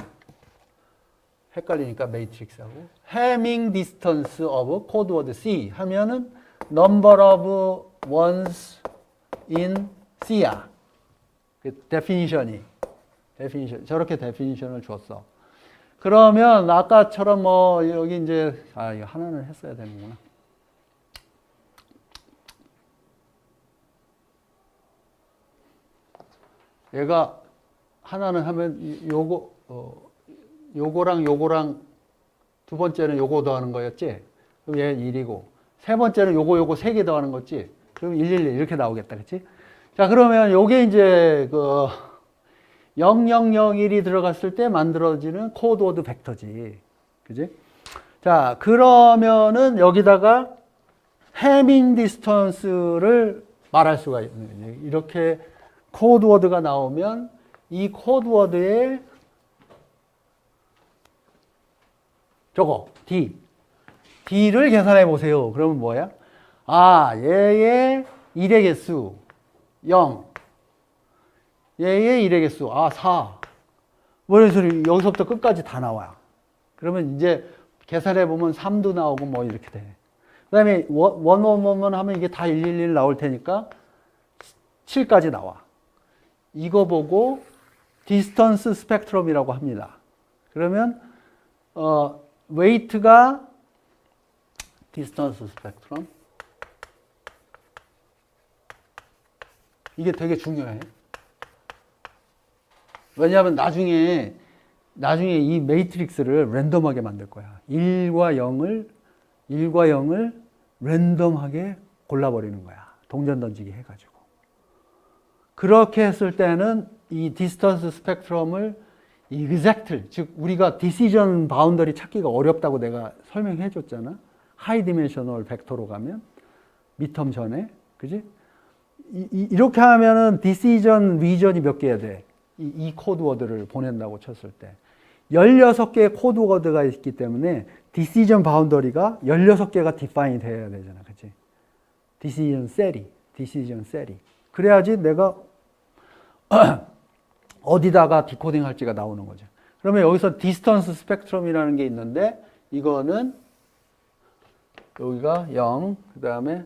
헷갈리니까 매트릭스하고 해밍 디스턴스 오브 코드워드 C 하면은 number of ones in C야. 그 데피니션 저렇게 데피니션을 줬어. 그러면 아까처럼 뭐 여기 이제 이거 하나는 했어야 되는구나. 얘가 하나는 하면 요거랑 요거랑 두 번째는 요거 더하는 거였지? 그럼 얘 1이고 세 번째는 요거 세 개 더하는 거지? 그럼 111 이렇게 나오겠다. 그치? 자, 그러면 요게 이제 0001이 들어갔을 때 만들어지는 코드워드 벡터지. 그지? 자, 그러면은 여기다가 해밍 디스턴스를 말할 수가 있는 거지. 이렇게 코드워드가 나오면 이 코드워드에 저거 D를 계산해 보세요. 그러면 뭐야? 얘의 1의 개수 0, 얘의 1의 개수 4. 뭐 이런 소리 여기서부터 끝까지 다 나와. 그러면 이제 계산해 보면 3도 나오고 뭐 이렇게 돼. 그 다음에 원원원 하면 이게 다 111 나올 테니까 7까지 나와. 이거 보고 디스턴스 스펙트럼이라고 합니다. 그러면 웨이트가 디스턴스 스펙트럼. 이게 되게 중요해. 왜냐하면 나중에 이 매트릭스를 랜덤하게 만들 거야. 1과 0을 랜덤하게 골라버리는 거야. 동전 던지기 해가지고. 그렇게 했을 때는 이 디스턴스 스펙트럼을 exact, 즉 우리가 디시전 바운더리 찾기가 어렵다고 내가 설명해 줬잖아. 하이 디멘셔널 벡터로 가면 미텀 전에. 그지? 이렇게 하면은 디시전 리전이 몇 개야 돼? 이 코드워드를 보낸다고 쳤을 때 16개의 코드워드가 있기 때문에 디시전 바운더리가 16개가 디파인이 돼야 되잖아. 그치? 디시전 셀이. 그래야지 내가 어디다가 디코딩 할지가 나오는 거죠. 그러면 여기서 디스턴스 스펙트럼이라는 게 있는데 이거는 여기가 0, 그 다음에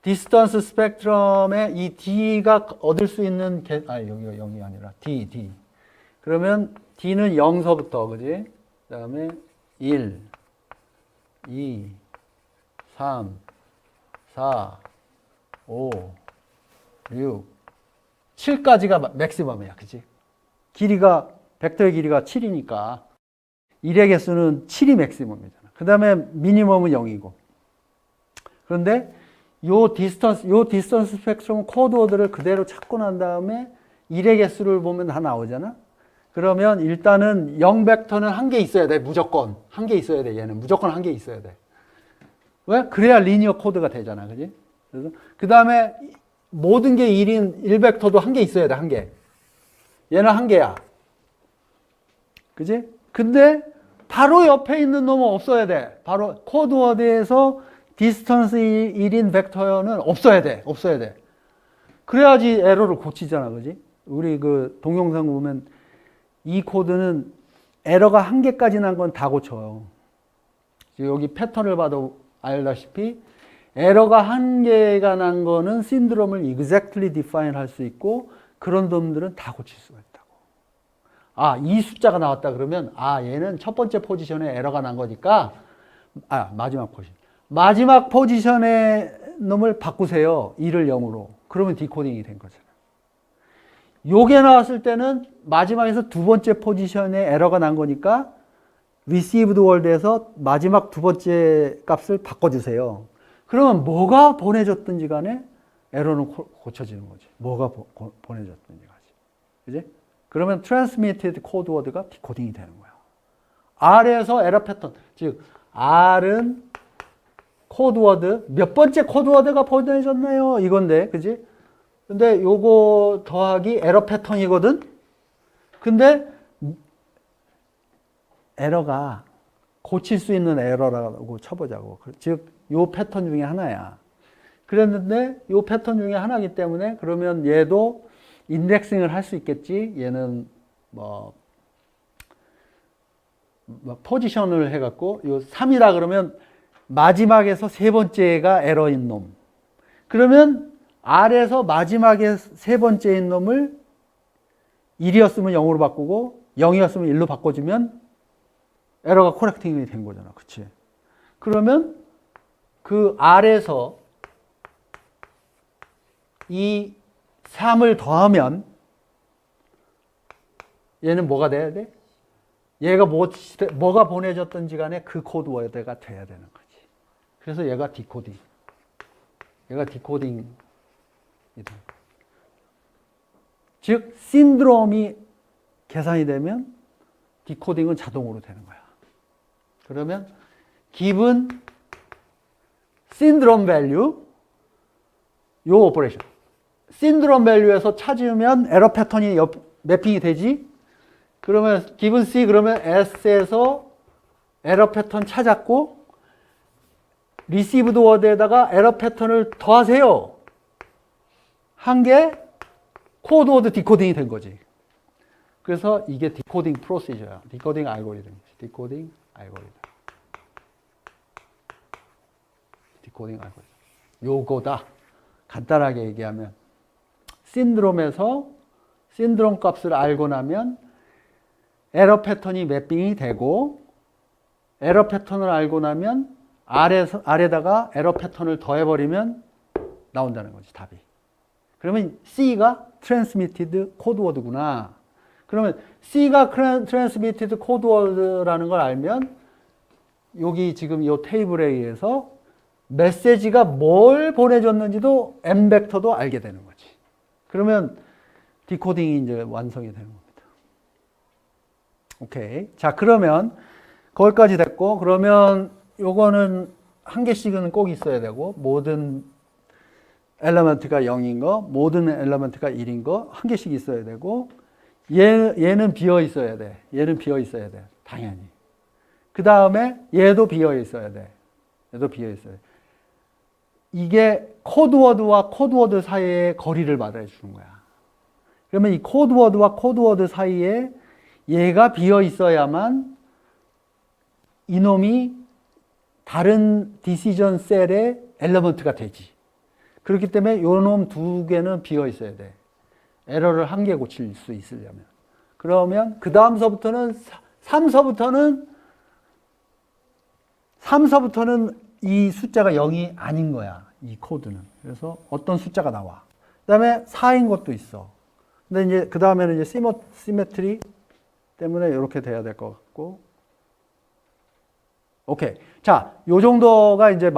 디스턴스 스펙트럼에 이 D가 얻을 수 있는 여기가 0이 아니라 D. 그러면 D는 0서부터, 그지? 그 다음에 1, 2, 3, 4, 5, 6, 7까지가 맥시멈이야. 그지? 벡터의 길이가 7이니까 1의 개수는 7이 맥시멈이잖아. 그 다음에 미니멈은 0이고. 그런데 요 디스턴스 스펙트럼 코드워드를 그대로 찾고 난 다음에 1의 개수를 보면 다 나오잖아. 그러면 일단은 0벡터는 한 개 있어야 돼. 무조건. 한 개 있어야 돼. 얘는 무조건 한 개 있어야 돼. 왜? 그래야 리니어 코드가 되잖아. 그지? 그래서 그 다음에 모든 게 1인 1벡터도 한 개 있어야 돼. 한 개. 얘는 한 개야. 그지? 근데 바로 옆에 있는 놈은 없어야 돼. 바로 코드워드에서 디스턴스 1인 벡터는 없어야 돼. 그래야지 에러를 고치잖아. 그지? 우리 그 동영상 보면 이 코드는 에러가 한 개까지 난 건 다 고쳐요. 여기 패턴을 봐도 알다시피 에러가 한 개가 난 거는 신드롬을 exactly define 할 수 있고 그런 놈들은 다 고칠 수가 있다고. 이 숫자가 나왔다 그러면 얘는 첫 번째 포지션에 에러가 난 거니까 마지막 포지션의 놈을 바꾸세요. 2를 0으로. 그러면 디코딩이 된 거잖아요. 요게 나왔을 때는 마지막에서 두 번째 포지션에 에러가 난 거니까 received world에서 마지막 두 번째 값을 바꿔주세요. 그러면 뭐가 보내졌든지 간에 에러는 고쳐지는 거지. 뭐가 보내졌든지 간에. 그지? 그러면 transmitted code word가 디코딩이 되는 거야. R에서 에러 패턴. 즉, R은 코드워드, 몇 번째 코드워드가 보내졌나요? 이건데, 그지? 근데 요거 더하기 에러 패턴이거든? 근데 에러가 고칠 수 있는 에러라고 쳐보자고. 즉, 요 패턴 중에 하나야. 그랬는데, 요 패턴 중에 하나이기 때문에, 그러면 얘도 인덱싱을 할 수 있겠지? 얘는 포지션을 해갖고, 요 3이라 그러면 마지막에서 세 번째가 에러인 놈. 그러면 R에서 마지막에 세 번째인 놈을 1이었으면 0으로 바꾸고 0이었으면 1로 바꿔주면 에러가 코렉팅이 된 거잖아. 그치? 그러면 그 R에서 이 3을 더하면 얘는 뭐가 돼야 돼? 얘가 뭐가 보내졌던지 간에 그 코드 워드가 돼야 되는 거지. 그래서 얘가 디코딩. 얘가 디코딩이 돼. 즉, 신드롬이 계산이 되면 디코딩은 자동으로 되는 거야. 그러면 given syndrome value 요 오퍼레이션. 신드롬 밸류에서 찾으면 에러 패턴이 매핑이 되지. 그러면 given C 그러면 S에서 에러 패턴 찾았고 received word에다가 에러 패턴을 더하세요. 한 게 코드 워드 디코딩이 된 거지. 그래서 이게 디코딩 프로시저야. 디코딩 알고리즘. 디코딩 알고리즘. 디코딩 알고리즘. 요거다. 간단하게 얘기하면 신드롬에서 신드롬 값을 알고 나면 에러 패턴이 매핑이 되고 에러 패턴을 알고 나면 아래다가 에러 패턴을 더해버리면 나온다는 거지, 답이. 그러면 C가 트랜스미티드 코드워드구나. 그러면 C가 트랜스미티드 코드워드라는 걸 알면 여기 지금 이 테이블에 의해서 메시지가 뭘 보내줬는지도 M벡터도 알게 되는 거지. 그러면 디코딩이 이제 완성이 되는 겁니다. 오케이. 자, 그러면 거기까지 됐고, 그러면 요거는 한 개씩은 꼭 있어야 되고, 모든 엘리먼트가 0인 거, 모든 엘리먼트가 1인 거 한 개씩 있어야 되고, 얘는 비어 있어야 돼. 얘는 비어 있어야 돼. 당연히. 그 다음에 얘도 비어 있어야 돼. 얘도 비어 있어야 돼. 이게 코드워드와 코드워드 사이의 거리를 말해주는 거야. 그러면 이 코드워드와 코드워드 사이에 얘가 비어 있어야만 이놈이 다른 디시전 셀의 엘리먼트가 되지. 그렇기 때문에 요놈 두 개는 비어 있어야 돼. 에러를 한 개 고칠 수 있으려면. 그러면 그 다음서부터는 3서부터는 이 숫자가 0이 아닌 거야. 이 코드는. 그래서 어떤 숫자가 나와. 그 다음에 4인 것도 있어. 근데 이제 그 다음에는 이제 시메트리 때문에 이렇게 돼야 될 것 같고. 오케이. 자, 요 정도가 이제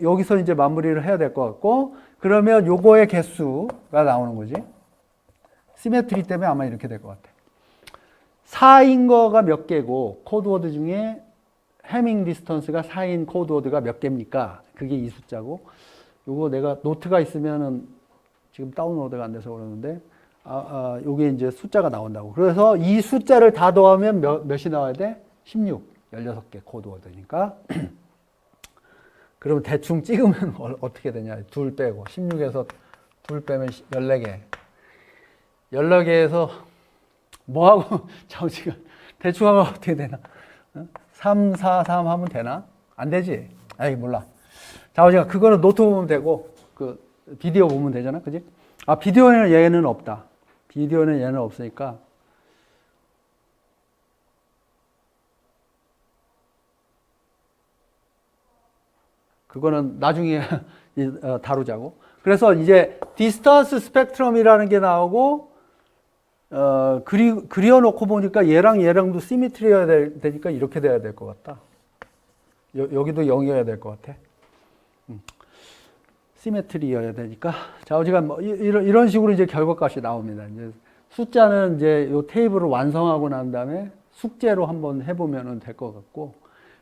여기서 이제 마무리를 해야 될 것 같고, 그러면 요거의 개수가 나오는 거지. 시메트리 때문에 아마 이렇게 될 것 같아. 4인 거가 몇 개고, 코드워드 중에 해밍 디스턴스가 4인 코드워드가 몇 개입니까? 그게 이 숫자고, 요거 내가 노트가 있으면은 지금 다운로드가 안 돼서 그러는데, 요게 이제 숫자가 나온다고. 그래서 이 숫자를 다 더하면 몇이 나와야 돼? 16. 16개 코드워드니까. 그러면 대충 찍으면 어떻게 되냐. 2 빼고. 16에서 2 빼면 14개. 14개에서 뭐하고, 잠시만. 대충 하면 어떻게 되나? 3, 4, 3 하면 되나? 안 되지? 아이, 몰라. 자, 그거는 노트 보면 되고, 그, 비디오 보면 되잖아. 그지? 비디오에는 얘는 없다. 비디오는 얘는 없으니까. 그거는 나중에 다루자고. 그래서 이제 디스턴스 스펙트럼이라는 게 나오고, 그려놓고 보니까 얘랑도 시미트리여야 되니까 이렇게 돼야 될 것 같다. 여기도 0이어야 될 것 같아. 시메트리여야 되니까. 자, 어지간 뭐 이런 식으로 이제 결과값이 나옵니다. 이제 숫자는 이제 요 테이블을 완성하고 난 다음에 숙제로 한번 해보면 될 것 같고.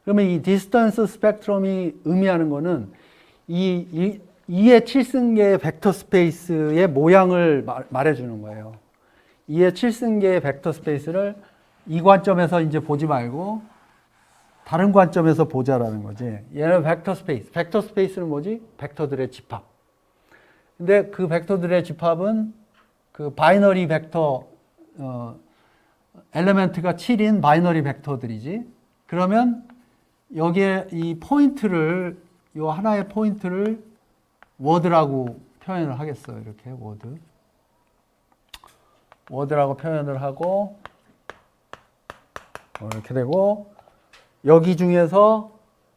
그러면 이 디스턴스 스펙트럼이 의미하는 거는 이 2의 7승계의 벡터 스페이스의 모양을 말해주는 거예요. 2의 7승계의 벡터 스페이스를 이 관점에서 이제 보지 말고 다른 관점에서 보자라는 거지. 얘는 벡터 스페이스. 벡터 스페이스는 뭐지? 벡터들의 집합. 근데 그 벡터들의 집합은 그 바이너리 벡터, 엘리멘트가 7인 바이너리 벡터들이지. 그러면 여기에 이 포인트를, 요 하나의 포인트를 워드라고 표현을 하겠어요. 이렇게 워드라고 표현을 하고, 이렇게 되고, 여기 중에서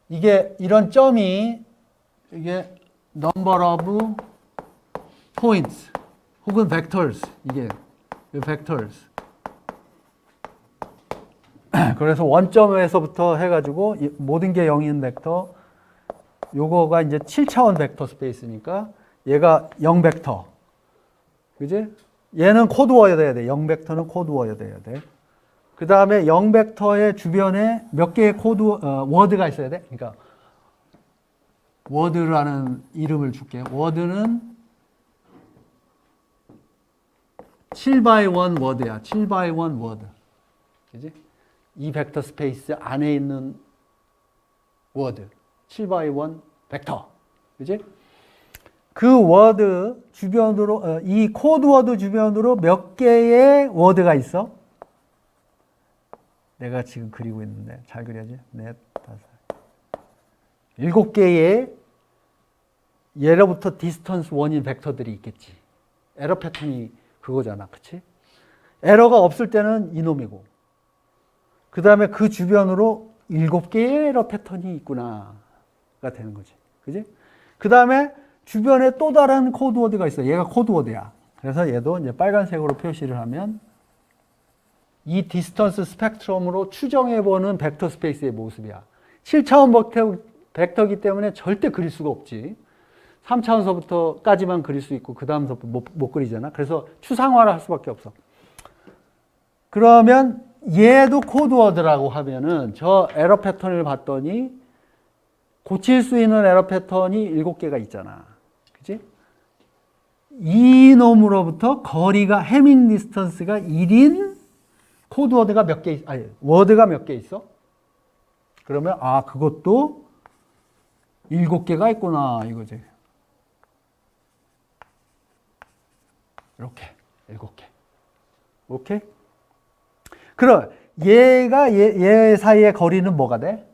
이게 이런 점이 이게 number of points 혹은 vectors 이게 vectors. 그래서 원점에서부터 해가지고 모든 게 0인 벡터 요거가 이제 7차원 벡터 스페이스니까 얘가 0벡터 그지? 얘는 코드워야 돼야 돼. 0벡터는 코드워야 돼야 돼. 그 다음에 0벡터의 주변에 몇 개의 워드가 있어야 돼. 그러니까 워드라는 이름을 줄게. 워드는 7x1 워드야. 7x1 워드. 그지? 이 벡터 스페이스 안에 있는 워드. 7x1 벡터. 그지? 그 워드 주변으로, 이 코드 워드 주변으로 몇 개의 워드가 있어? 내가 지금 그리고 있는데, 잘 그려야지. 넷, 다섯. 7개의 예로부터 디스턴스 원인 벡터들이 있겠지. 에러 패턴이 그거잖아. 그치? 에러가 없을 때는 이놈이고, 그 다음에 그 주변으로 7개의 에러 패턴이 있구나가 되는 거지. 그지? 그 다음에 주변에 또 다른 코드워드가 있어. 얘가 코드워드야. 그래서 얘도 이제 빨간색으로 표시를 하면 이 디스턴스 스펙트럼으로 추정해보는 벡터 스페이스의 모습이야. 7차원 벡터이기 때문에 절대 그릴 수가 없지. 3차원서부터까지만 그릴 수 있고 그 다음서부터 못 그리잖아. 그래서 추상화를 할 수밖에 없어. 그러면 얘도 코드워드라고 하면은 저 에러 패턴을 봤더니 고칠 수 있는 에러 패턴이 7개가 있잖아. 그치? 이 놈으로부터 거리가 해밍 디스턴스가 1인 코드워드가 몇 개, 아니, 워드가 몇 개 있어? 그러면, 아, 그것도 7개가 있구나, 이거지. 이렇게, 7개. 오케이? 그럼, 얘 사이의 거리는 뭐가 돼?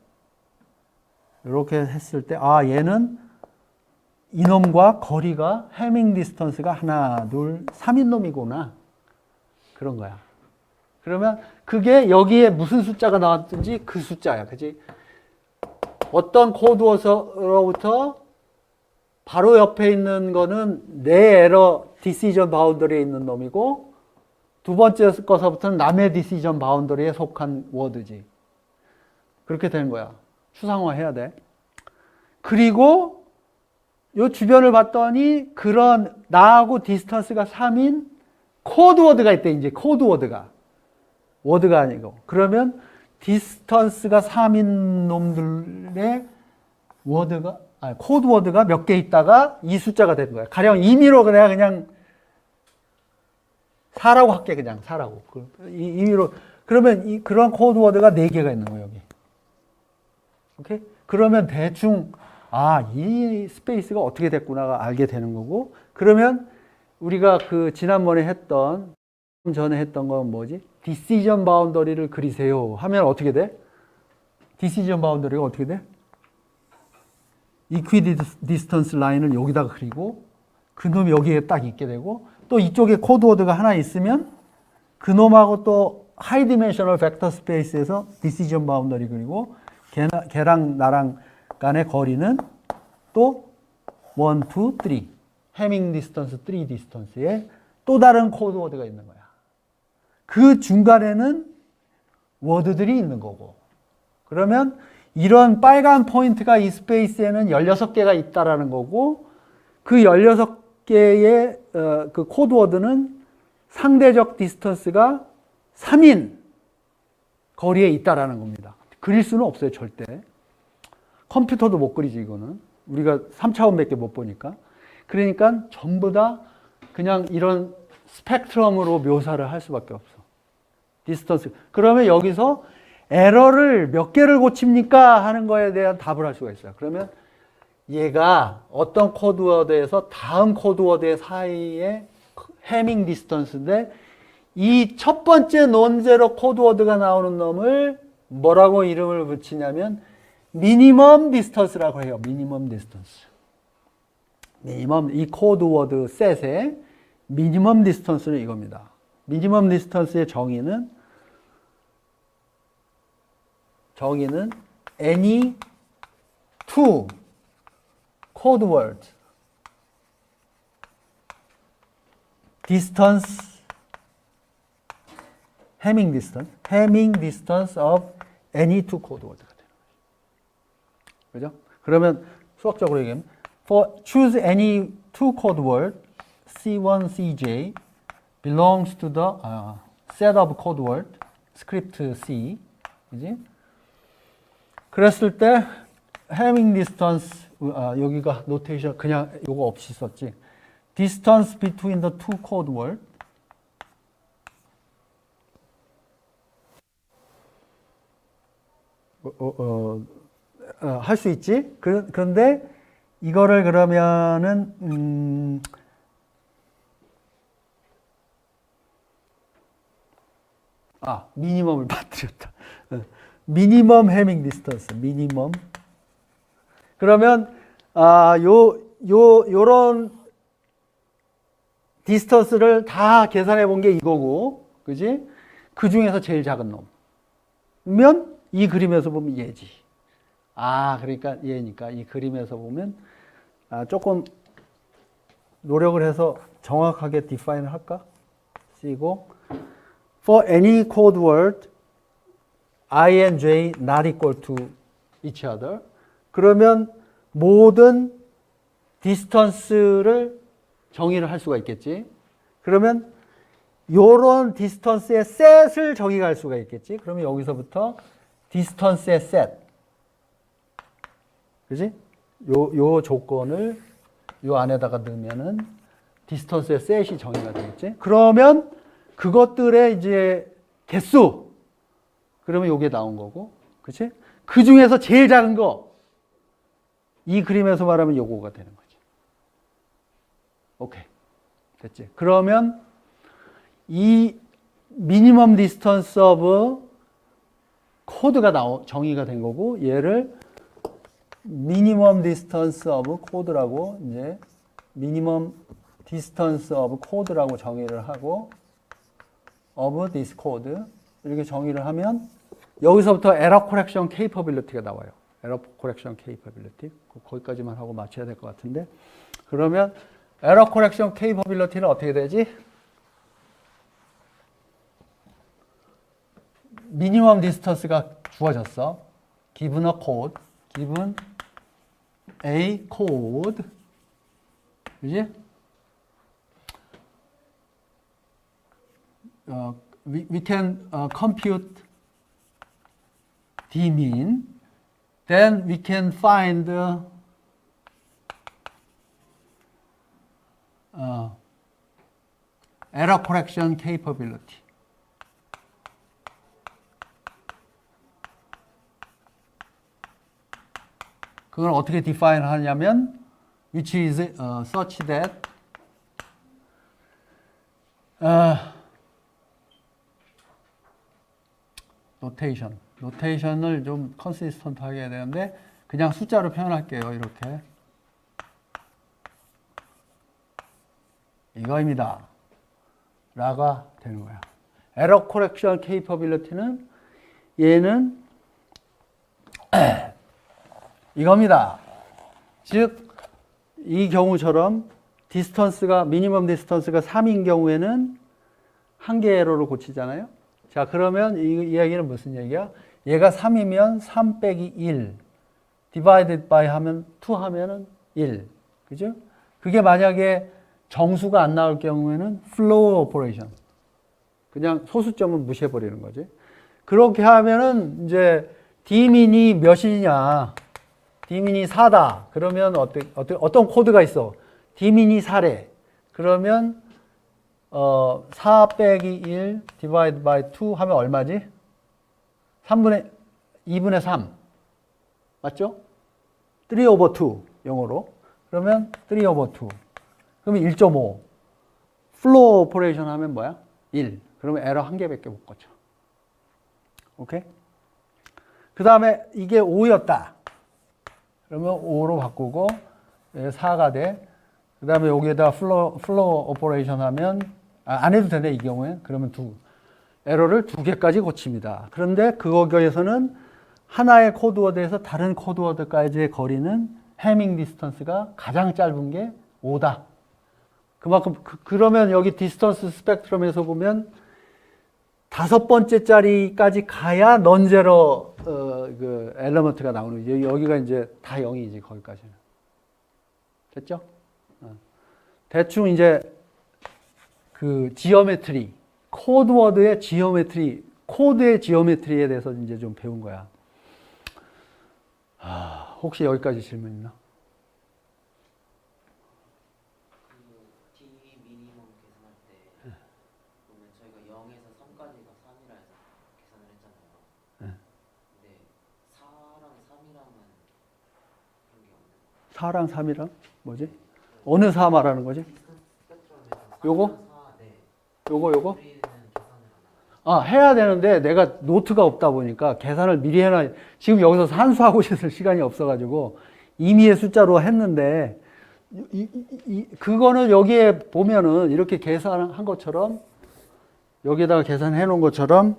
이렇게 했을 때, 아, 얘는 이놈과 거리가 해밍 디스턴스가 하나, 둘, 3인 놈이구나. 그런 거야. 그러면 그게 여기에 무슨 숫자가 나왔든지 그 숫자야. 그지? 어떤 코드워드로부터 바로 옆에 있는 거는 내 에러 디시전 바운더리에 있는 놈이고 두 번째 거서부터는 남의 디시전 바운더리에 속한 워드지. 그렇게 되는 거야. 추상화 해야 돼. 그리고 요 주변을 봤더니 그런 나하고 디스턴스가 3인 코드워드가 있대. 이제 코드워드가. 워드가 아니고. 그러면 디스턴스가 3인 놈들의 코드워드가 몇 개 있다가 이 숫자가 되는 거야. 가령 임의로 내가 그냥 4라고 할게. 그냥 4라고. 임의로. 그러면 그런 코드워드가 4개가 있는 거야, 여기. 오케이? 그러면 대충 이 스페이스가 어떻게 됐구나가 알게 되는 거고, 그러면 우리가 그 지난번에 전에 했던 건 뭐지? 디시전 바운더리를 그리세요 하면 어떻게 돼? 디시전 바운더리가 어떻게 돼? 이퀴디스턴스 라인을 여기다가 그리고 그놈이 여기에 딱 있게 되고 또 이쪽에 코드워드가 하나 있으면 그놈하고 또 하이 디멘셔널 벡터 스페이스에서 디시전 바운더리 그리고 걔랑 나랑 간의 거리는 또 1, 2, 3 해밍 디스턴스, 3 디스턴스에 또 다른 코드워드가 있는 거야. 그 중간에는 워드들이 있는 거고. 그러면 이런 빨간 포인트가 이 스페이스에는 16개가 있다라는 거고 그 16개의 그 코드워드는 상대적 디스턴스가 3인 거리에 있다라는 겁니다. 그릴 수는 없어요, 절대. 컴퓨터도 못 그리지, 이거는. 우리가 3차원밖에 못 보니까. 그러니까 전부 다 그냥 이런 스펙트럼으로 묘사를 할 수밖에 없어. 디스턴스. 그러면 여기서 에러를 몇 개를 고칩니까? 하는 거에 대한 답을 할 수가 있어요. 그러면 얘가 어떤 코드워드에서 다음 코드워드 사이에 해밍 디스턴스인데 이 첫 번째 논제로 코드워드가 나오는 놈을 뭐라고 이름을 붙이냐면 미니멈 디스턴스라고 해요. 미니멈 디스턴스. 이 코드워드 셋의 미니멈 디스턴스는 이겁니다. 미니멈 디스턴스의 정의는 정의는 any two code words distance Hamming distance of any two code word가 되는 거죠. 그죠? 그러면 수학적으로 얘기하면 choose any two code word C1, CJ belongs to the set of code word script C. 그지? 그랬을 때 Hamming distance 여기가 노테이션 그냥 요거 없이 썼지. distance between the two code word 할 수 있지. 그런데 이거를 그러면은 미니멈을 빠뜨렸다. 미니멈 해밍 디스턴스, 미니멈. 그러면 요런 디스턴스를 다 계산해 본 게 이거고, 그지? 그 중에서 제일 작은 놈면 이 그림에서 보면 얘지. 그러니까 얘니까 이 그림에서 보면 조금 노력을 해서 정확하게 디파인을 할까? 쓰고 for any code word I and J not equal to each other. 그러면 모든 디스턴스를 정의를 할 수가 있겠지. 그러면 요런 디스턴스의 셋을 정의할 수가 있겠지. 그러면 여기서부터 디스턴스의 셋. 그지? 요 조건을 요 안에다가 넣으면은 디스턴스의 셋이 정의가 되겠지. 그러면 그것들의 이제 개수. 그러면 요게 나온 거고. 그치? 그 중에서 제일 작은 거. 이 그림에서 말하면 요거가 되는 거지. 오케이. 됐지? 그러면 이 미니멈 디스턴스 오브 코드가 정의가 된 거고, 얘를 미니멈 디스턴스 오브 코드라고 이제 미니멈 디스턴스 오브 코드라고 정의를 하고 of this code 이렇게 정의를 하면 여기서부터 error correction capability가 나와요. error correction capability 거기까지만 하고 맞춰야 될 것 같은데, 그러면 error correction capability는 어떻게 되지? 미니멈 디스턴스가 주어졌어. given a code, given a code, 그지? We can compute d mean, then we can find error correction capability. 그걸 어떻게 define 하냐면 which is such that 노테이션을 좀 컨시스턴트하게 해야 되는데 그냥 숫자로 표현할게요. 이렇게 이거입니다 라가 되는 거야. 에러 코렉션 케이퍼빌리티는 얘는 이겁니다. 즉 이 경우처럼 디스턴스가 미니멈 디스턴스가 3인 경우에는 한 개의 에러를 고치잖아요. 자, 그러면 이 이야기는 무슨 얘기야? 얘가 3이면 3 빼기 1 divided by 하면 2 하면은 1. 그죠? 그게 만약에 정수가 안 나올 경우에는 flow operation. 그냥 소수점을 무시해 버리는 거지. 그렇게 하면은 이제 d민이 몇이냐? d민이 4다. 그러면 어떤 코드가 있어? d민이 4래. 그러면 4 빼기 1 divided by 2 하면 얼마지? 2분의 3. 맞죠? 3 over 2 영어로. 그러면 3 over 2. 그러면 1.5. flow operation 하면 뭐야? 1. 그러면 에러 한 개밖에 못 거쳐. 오케이? 그 다음에 이게 5였다. 그러면 5로 바꾸고 4가 돼. 그 다음에 여기에다 flow operation 하면 안 해도 되네 이 경우에. 그러면 에러를 2개까지 고칩니다. 그런데 그거에서는 하나의 코드워드에서 다른 코드워드까지의 거리는 해밍 디스턴스가 가장 짧은 게 5다. 그만큼 그러면 여기 디스턴스 스펙트럼에서 보면 5번째 자리까지 가야 넌제로 그 엘리먼트가 나오는 거죠. 여기가 이제 다 0이지 거기까지는. 됐죠? 대충 이제 그 지오메트리, 코드워드의 지오메트리, 코드의 지오메트리에 대해서 이제 좀 배운 거야. 혹시 여기까지 질문 있나? D 미니멈 계산할 때 보면 저희가 0에서 3까지가 3이라 해서 계산을 했잖아요. 근데 4랑 3이랑은 그런 게 없는 4랑 3이랑 뭐지? 어느 4 말하는 거지? 스펙트럼에서 요거? 4, 네. 요거? 우리는 계산을 안 하고 해야 되는데 내가 노트가 없다 보니까 계산을 미리 해놔. 지금 여기서 산수하고 있을 시간이 없어가지고 임의의 숫자로 했는데 그거는 여기에 보면은 이렇게 계산한 것처럼 여기다가 계산해 놓은 것처럼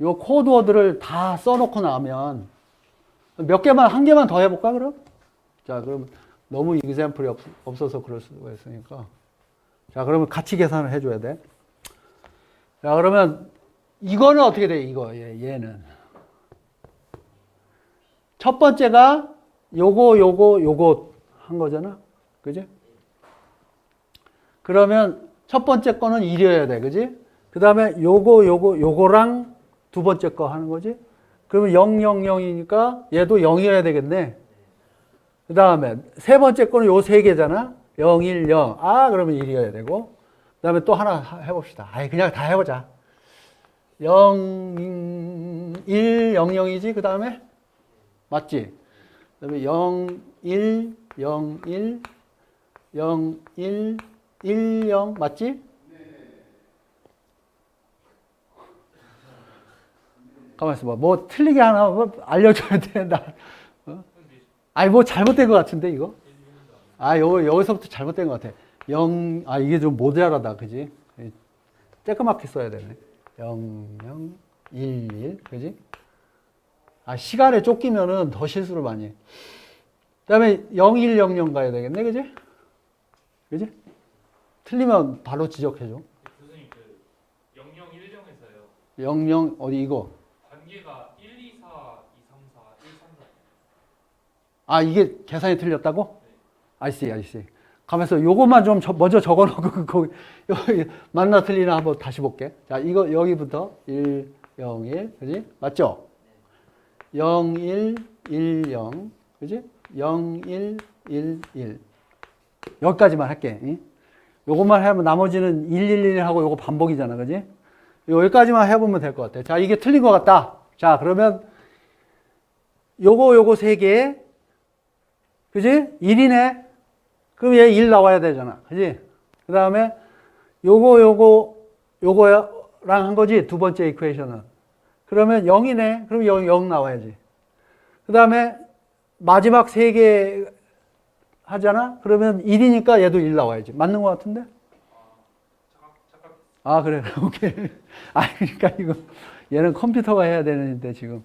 요 코드워드를 다 써놓고 나면 몇 개만 한 개만 더 해볼까 그럼? 자 그럼 너무 이그샘플이 없어서 그럴 수가 있으니까 자 그러면 같이 계산을 해줘야 돼. 자 그러면 이거는 어떻게 돼? 이거 얘는 첫 번째가 요거 한 거잖아. 그지? 그러면 첫 번째 거는 1이어야 돼. 그지? 그 다음에 요거랑 두 번째 거 하는 거지? 그러면 0, 0, 0이니까 얘도 0이어야 되겠네. 그 다음에 세 번째 거는 요 세 개잖아. 0, 1, 0. 그러면 1이어야 되고. 그 다음에 또 하나 해봅시다. 그냥 다 해보자. 0, 1, 0, 0이지? 그 다음에? 맞지? 그 다음에 0, 1, 0, 1, 0, 1, 1, 0. 맞지? 가만히 있어봐. 뭐 틀리게 하나 알려줘야 돼. 뭐 잘못된 것 같은데, 이거? 여기서부터 잘못된 것 같아. 0, 이게 좀 모자라다. 그지? 쬐끄맣게 써야 되네. 0, 0, 1, 1. 그지? 시간에 쫓기면은 더 실수를 많이 해. 그 다음에 0, 1, 0, 0 가야 되겠네. 그지? 그지? 틀리면 바로 지적해줘. 교수님, 0010에서요. 00, 어디 이거? 관계가 1, 2, 4, 2, 3, 4, 1, 3, 4. 이게 계산이 틀렸다고? I see. 가면서 요것만 좀 먼저 적어놓고 거기 맞나 틀리나 한번 다시 볼게. 자, 이거 여기부터 1, 0, 1, 그지? 맞죠? 0, 1, 1, 0, 그지? 0, 1, 1, 1. 여기까지만 할게. 요것만 하면 나머지는 1, 1, 1 하고 요거 반복이잖아, 그지? 여기까지만 해보면 될 것 같아. 자, 이게 틀린 것 같다. 자, 그러면 요거 세 개, 그지? 1이네. 그럼 얘 1 나와야 되잖아. 그지? 그 다음에 요거랑 한 거지. 두 번째 이퀘이션은. 그러면 0이네. 그럼 0 나와야지. 그 다음에 마지막 세 개 하잖아. 그러면 1이니까 얘도 1 나와야지. 맞는 것 같은데? 그래. 오케이. 그러니까 이거 얘는 컴퓨터가 해야 되는데 지금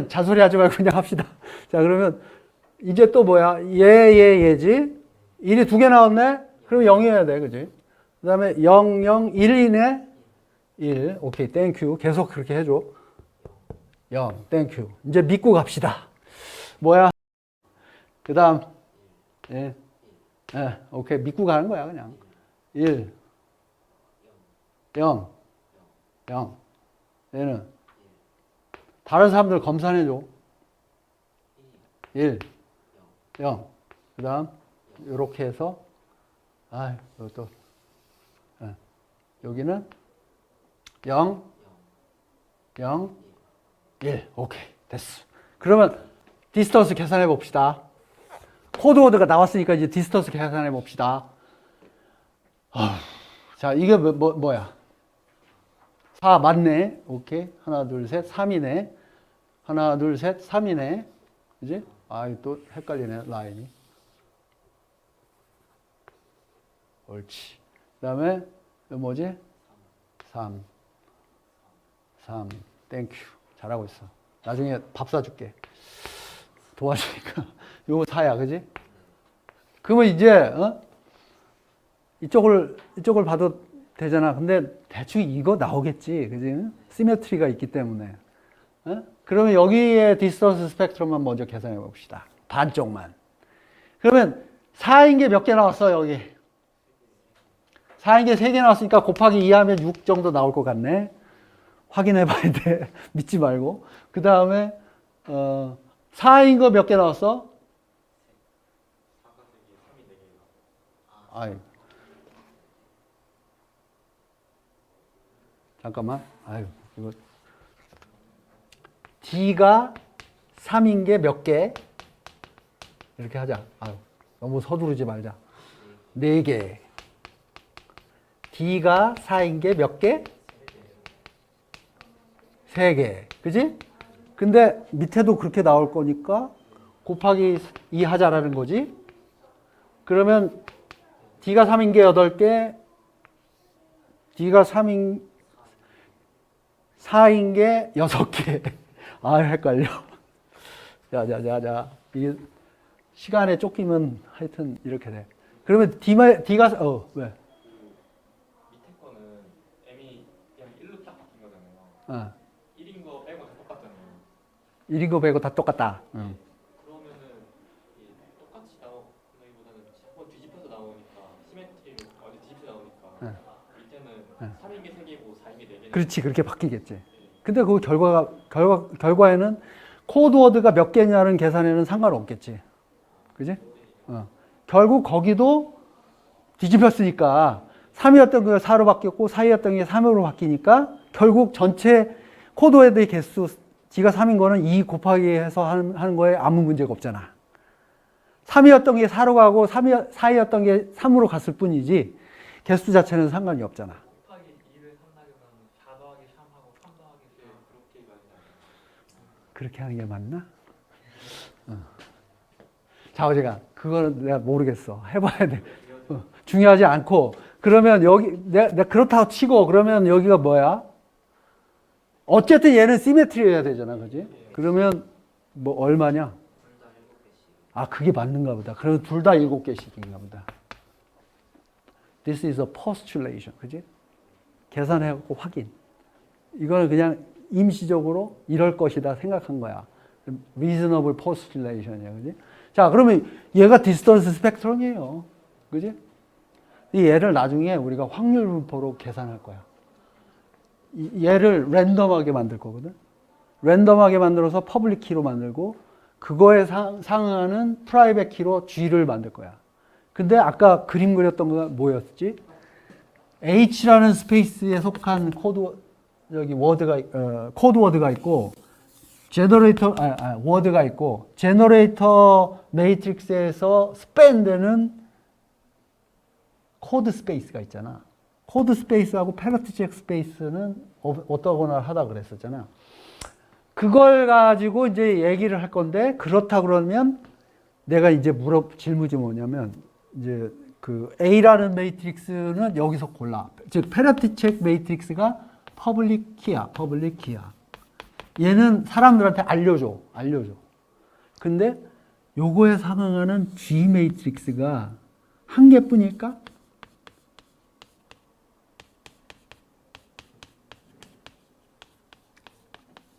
잔소리 하지 말고 그냥 합시다. 자, 그러면 이제 또 뭐야? 얘지? 1이 두 개 나왔네? 그럼 0이어야 돼. 그지? 그 다음에 0, 0, 1이네? 1. 오케이. 땡큐. 계속 그렇게 해줘. 0. 땡큐. 이제 믿고 갑시다. 뭐야? 그 다음. 오케이. 믿고 가는 거야, 그냥. 1. 0. 0. 얘는. 다른 사람들 검사해줘. 1. 0. 그 다음, 요렇게 해서, 이것도, 여기는 0, 0, 1. 오케이. 됐어. 그러면 디스턴스 계산해 봅시다. 코드워드가 나왔으니까 이제 디스턴스 계산해 봅시다. 자, 이게 뭐야? 4 맞네. 오케이. 하나, 둘, 셋. 3이네. 하나, 둘, 셋. 3이네. 그지? 또 헷갈리네, 라인이. 옳지. 그 다음에, 뭐지? 3. 3. 땡큐. 잘하고 있어. 나중에 밥 사줄게. 도와주니까. 요거 4야, 그지? 그러면 이제, 이쪽을 봐도 되잖아. 근데 대충 이거 나오겠지. 그지? 시메트리가 있기 때문에. 그러면 여기에 디스턴스 스펙트럼만 먼저 계산해 봅시다. 반쪽만. 그러면 4인 게 몇 개 나왔어, 여기? 4인 게 3개 나왔으니까 곱하기 2 하면 6 정도 나올 것 같네. 확인해 봐야 돼. 믿지 말고. 그 다음에, 4인 거 몇 개 나왔어? 아이. 잠깐만. 아유, 이거. D가 3인 게 몇 개? 이렇게 하자. 아유, 너무 서두르지 말자. 4개. D가 4인 게 몇 개? 3개. 그지? 근데 밑에도 그렇게 나올 거니까 곱하기 2 하자라는 거지. 그러면 D가 3인 게 8개, D가 4인 게 6개. 아, 헷갈려. 자. 이게 시간에 쫓기면 하여튼 이렇게 돼. 그러면 D가, 왜? 밑에 거는 M이 그냥 1로 딱 바뀐 거잖아요. 1인 거 빼고 다 똑같잖아요. 1인 거 빼고 다 똑같다. 그러면은 이게 똑같이 나오기보다는 한번 뒤집혀서 나오니까 시메트리로 완전 뒤집혀 나오니까 밑에는 3인 게 3개고 4인 게 4개. 그렇지, 그렇게 바뀌겠지. 근데 그 결과에는 코드워드가 몇 개냐는 계산에는 상관없겠지. 그지? 결국 거기도 뒤집혔으니까 3이었던 게 4로 바뀌었고 4이었던 게 3으로 바뀌니까 결국 전체 코드워드의 개수 D가 3인 거는 2 곱하기 해서 하는 거에 아무 문제가 없잖아. 3이었던 게 4로 가고 4이었던 게 3으로 갔을 뿐이지 개수 자체는 상관이 없잖아. 곱하기 2를 한다면 4 더하기 3하고 3 더하기 4 그렇게 가야 되나요? 그렇게 하는 게 맞나? 자, 어제가 그거는 내가 모르겠어. 해봐야 돼. 중요하지 않고 그러면 여기 내가 그렇다고 치고 그러면 여기가 뭐야? 어쨌든 얘는 시메트리여야 되잖아, 그지? 그러면 뭐 얼마냐? 아, 그게 맞는가 보다. 그러면 둘 다 7개씩인가 보다. This is a postulation, 그지? 계산해갖고 확인. 이거는 그냥 임시적으로 이럴 것이다 생각한 거야. reasonable postulation이야, 그지? 자, 그러면 얘가 디스턴스 스펙트럼이에요, 그지? 이 얘를 나중에 우리가 확률 분포로 계산할 거야. 얘를 랜덤하게 만들 거거든. 랜덤하게 만들어서 퍼블릭 키로 만들고 그거에 상응하는 프라이빗 키로 G를 만들 거야. 근데 아까 그림 그렸던 거가 뭐였지? H라는 스페이스에 속한 코드워드가 있고 제너레이터 워드가 있고 제너레이터 매트릭스에서 스팬되는 코드 스페이스가 있잖아. 코드 스페이스하고 패러티 책 스페이스는 어떠거나 하다 그랬었잖아. 그걸 가지고 이제 얘기를 할 건데 그렇다 그러면 내가 이제 질문이 뭐냐면 이제 그 A라는 매트릭스는 여기서 골라. 즉 패러티 책 매트릭스가 퍼블릭 키야. 얘는 사람들한테 알려줘. 근데 요거에 상응하는 G 매트릭스가 한 개뿐일까?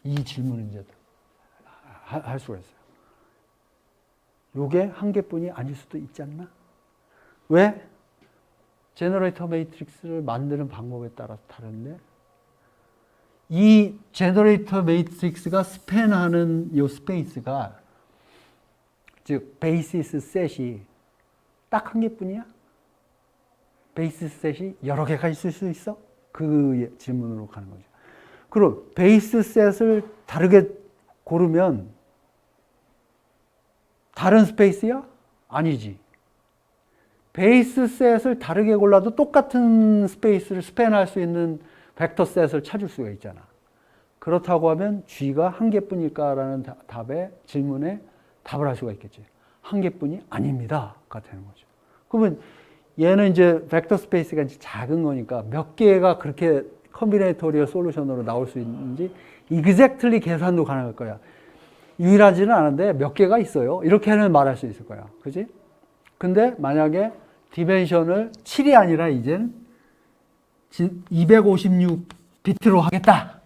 이 질문을 이제 할 수가 있어요. 요게 한 개뿐이 아닐 수도 있지 않나? 왜? 제너레이터 매트릭스를 만드는 방법에 따라서 다른데 이 제너레이터 매트릭스가 스팬하는 이 스페이스가 즉 베이시스 셋이 딱 한 개뿐이야? 베이시스 셋이 여러 개가 있을 수 있어? 그 질문으로 가는 거죠. 그럼 베이스 셋을 다르게 고르면 다른 스페이스야? 아니지. 베이스 셋을 다르게 골라도 똑같은 스페이스를 스팬할 수 있는 벡터 셋을 찾을 수가 있잖아. 그렇다고 하면 G가 한 개뿐일까라는 답에 질문에 답을 할 수가 있겠지. 한 개뿐이 아닙니다가 되는 거죠. 그러면 얘는 이제 벡터 스페이스가 이제 작은 거니까 몇 개가 그렇게 컨비네이토리얼 솔루션으로 나올 수 있는지 exactly 계산도 가능할 거야. 유일하지는 않은데 몇 개가 있어요. 이렇게는 말할 수 있을 거야. 그지? 근데 만약에 디멘션을 7이 아니라 이젠 256비트로 하겠다.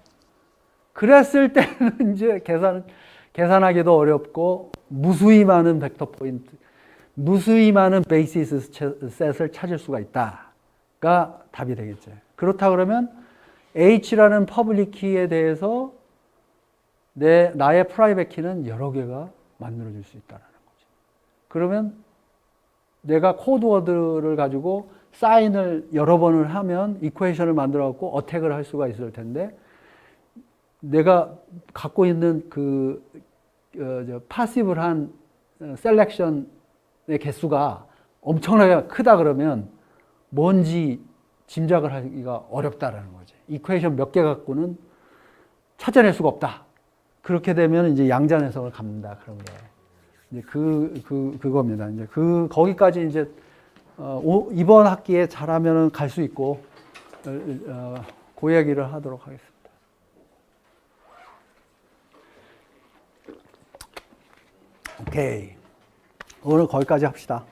그랬을 때는 이제 계산하기도 어렵고 무수히 많은 벡터 포인트, 무수히 많은 베이시스 셋을 찾을 수가 있다가 답이 되겠죠. 그렇다 그러면 H라는 퍼블릭 키에 대해서 나의 프라이빗 키는 여러 개가 만들어질 수 있다는 거죠. 그러면 내가 코드워드를 가지고 사인을 여러 번을 하면 이퀘이션을 만들어 갖고 어택을 할 수가 있을 텐데 내가 갖고 있는 파시블한 셀렉션의 개수가 엄청나게 크다 그러면 뭔지 짐작을 하기가 어렵다라는 거지. 이퀘이션 몇 개 갖고는 찾아낼 수가 없다. 그렇게 되면 이제 양자 해석을 갖는다. 그런 게. 이제 그겁니다. 이제 거기까지 이제, 이번 학기에 잘하면 갈 수 있고, 그 얘기를 하도록 하겠습니다. 오케이. 오늘 거기까지 합시다.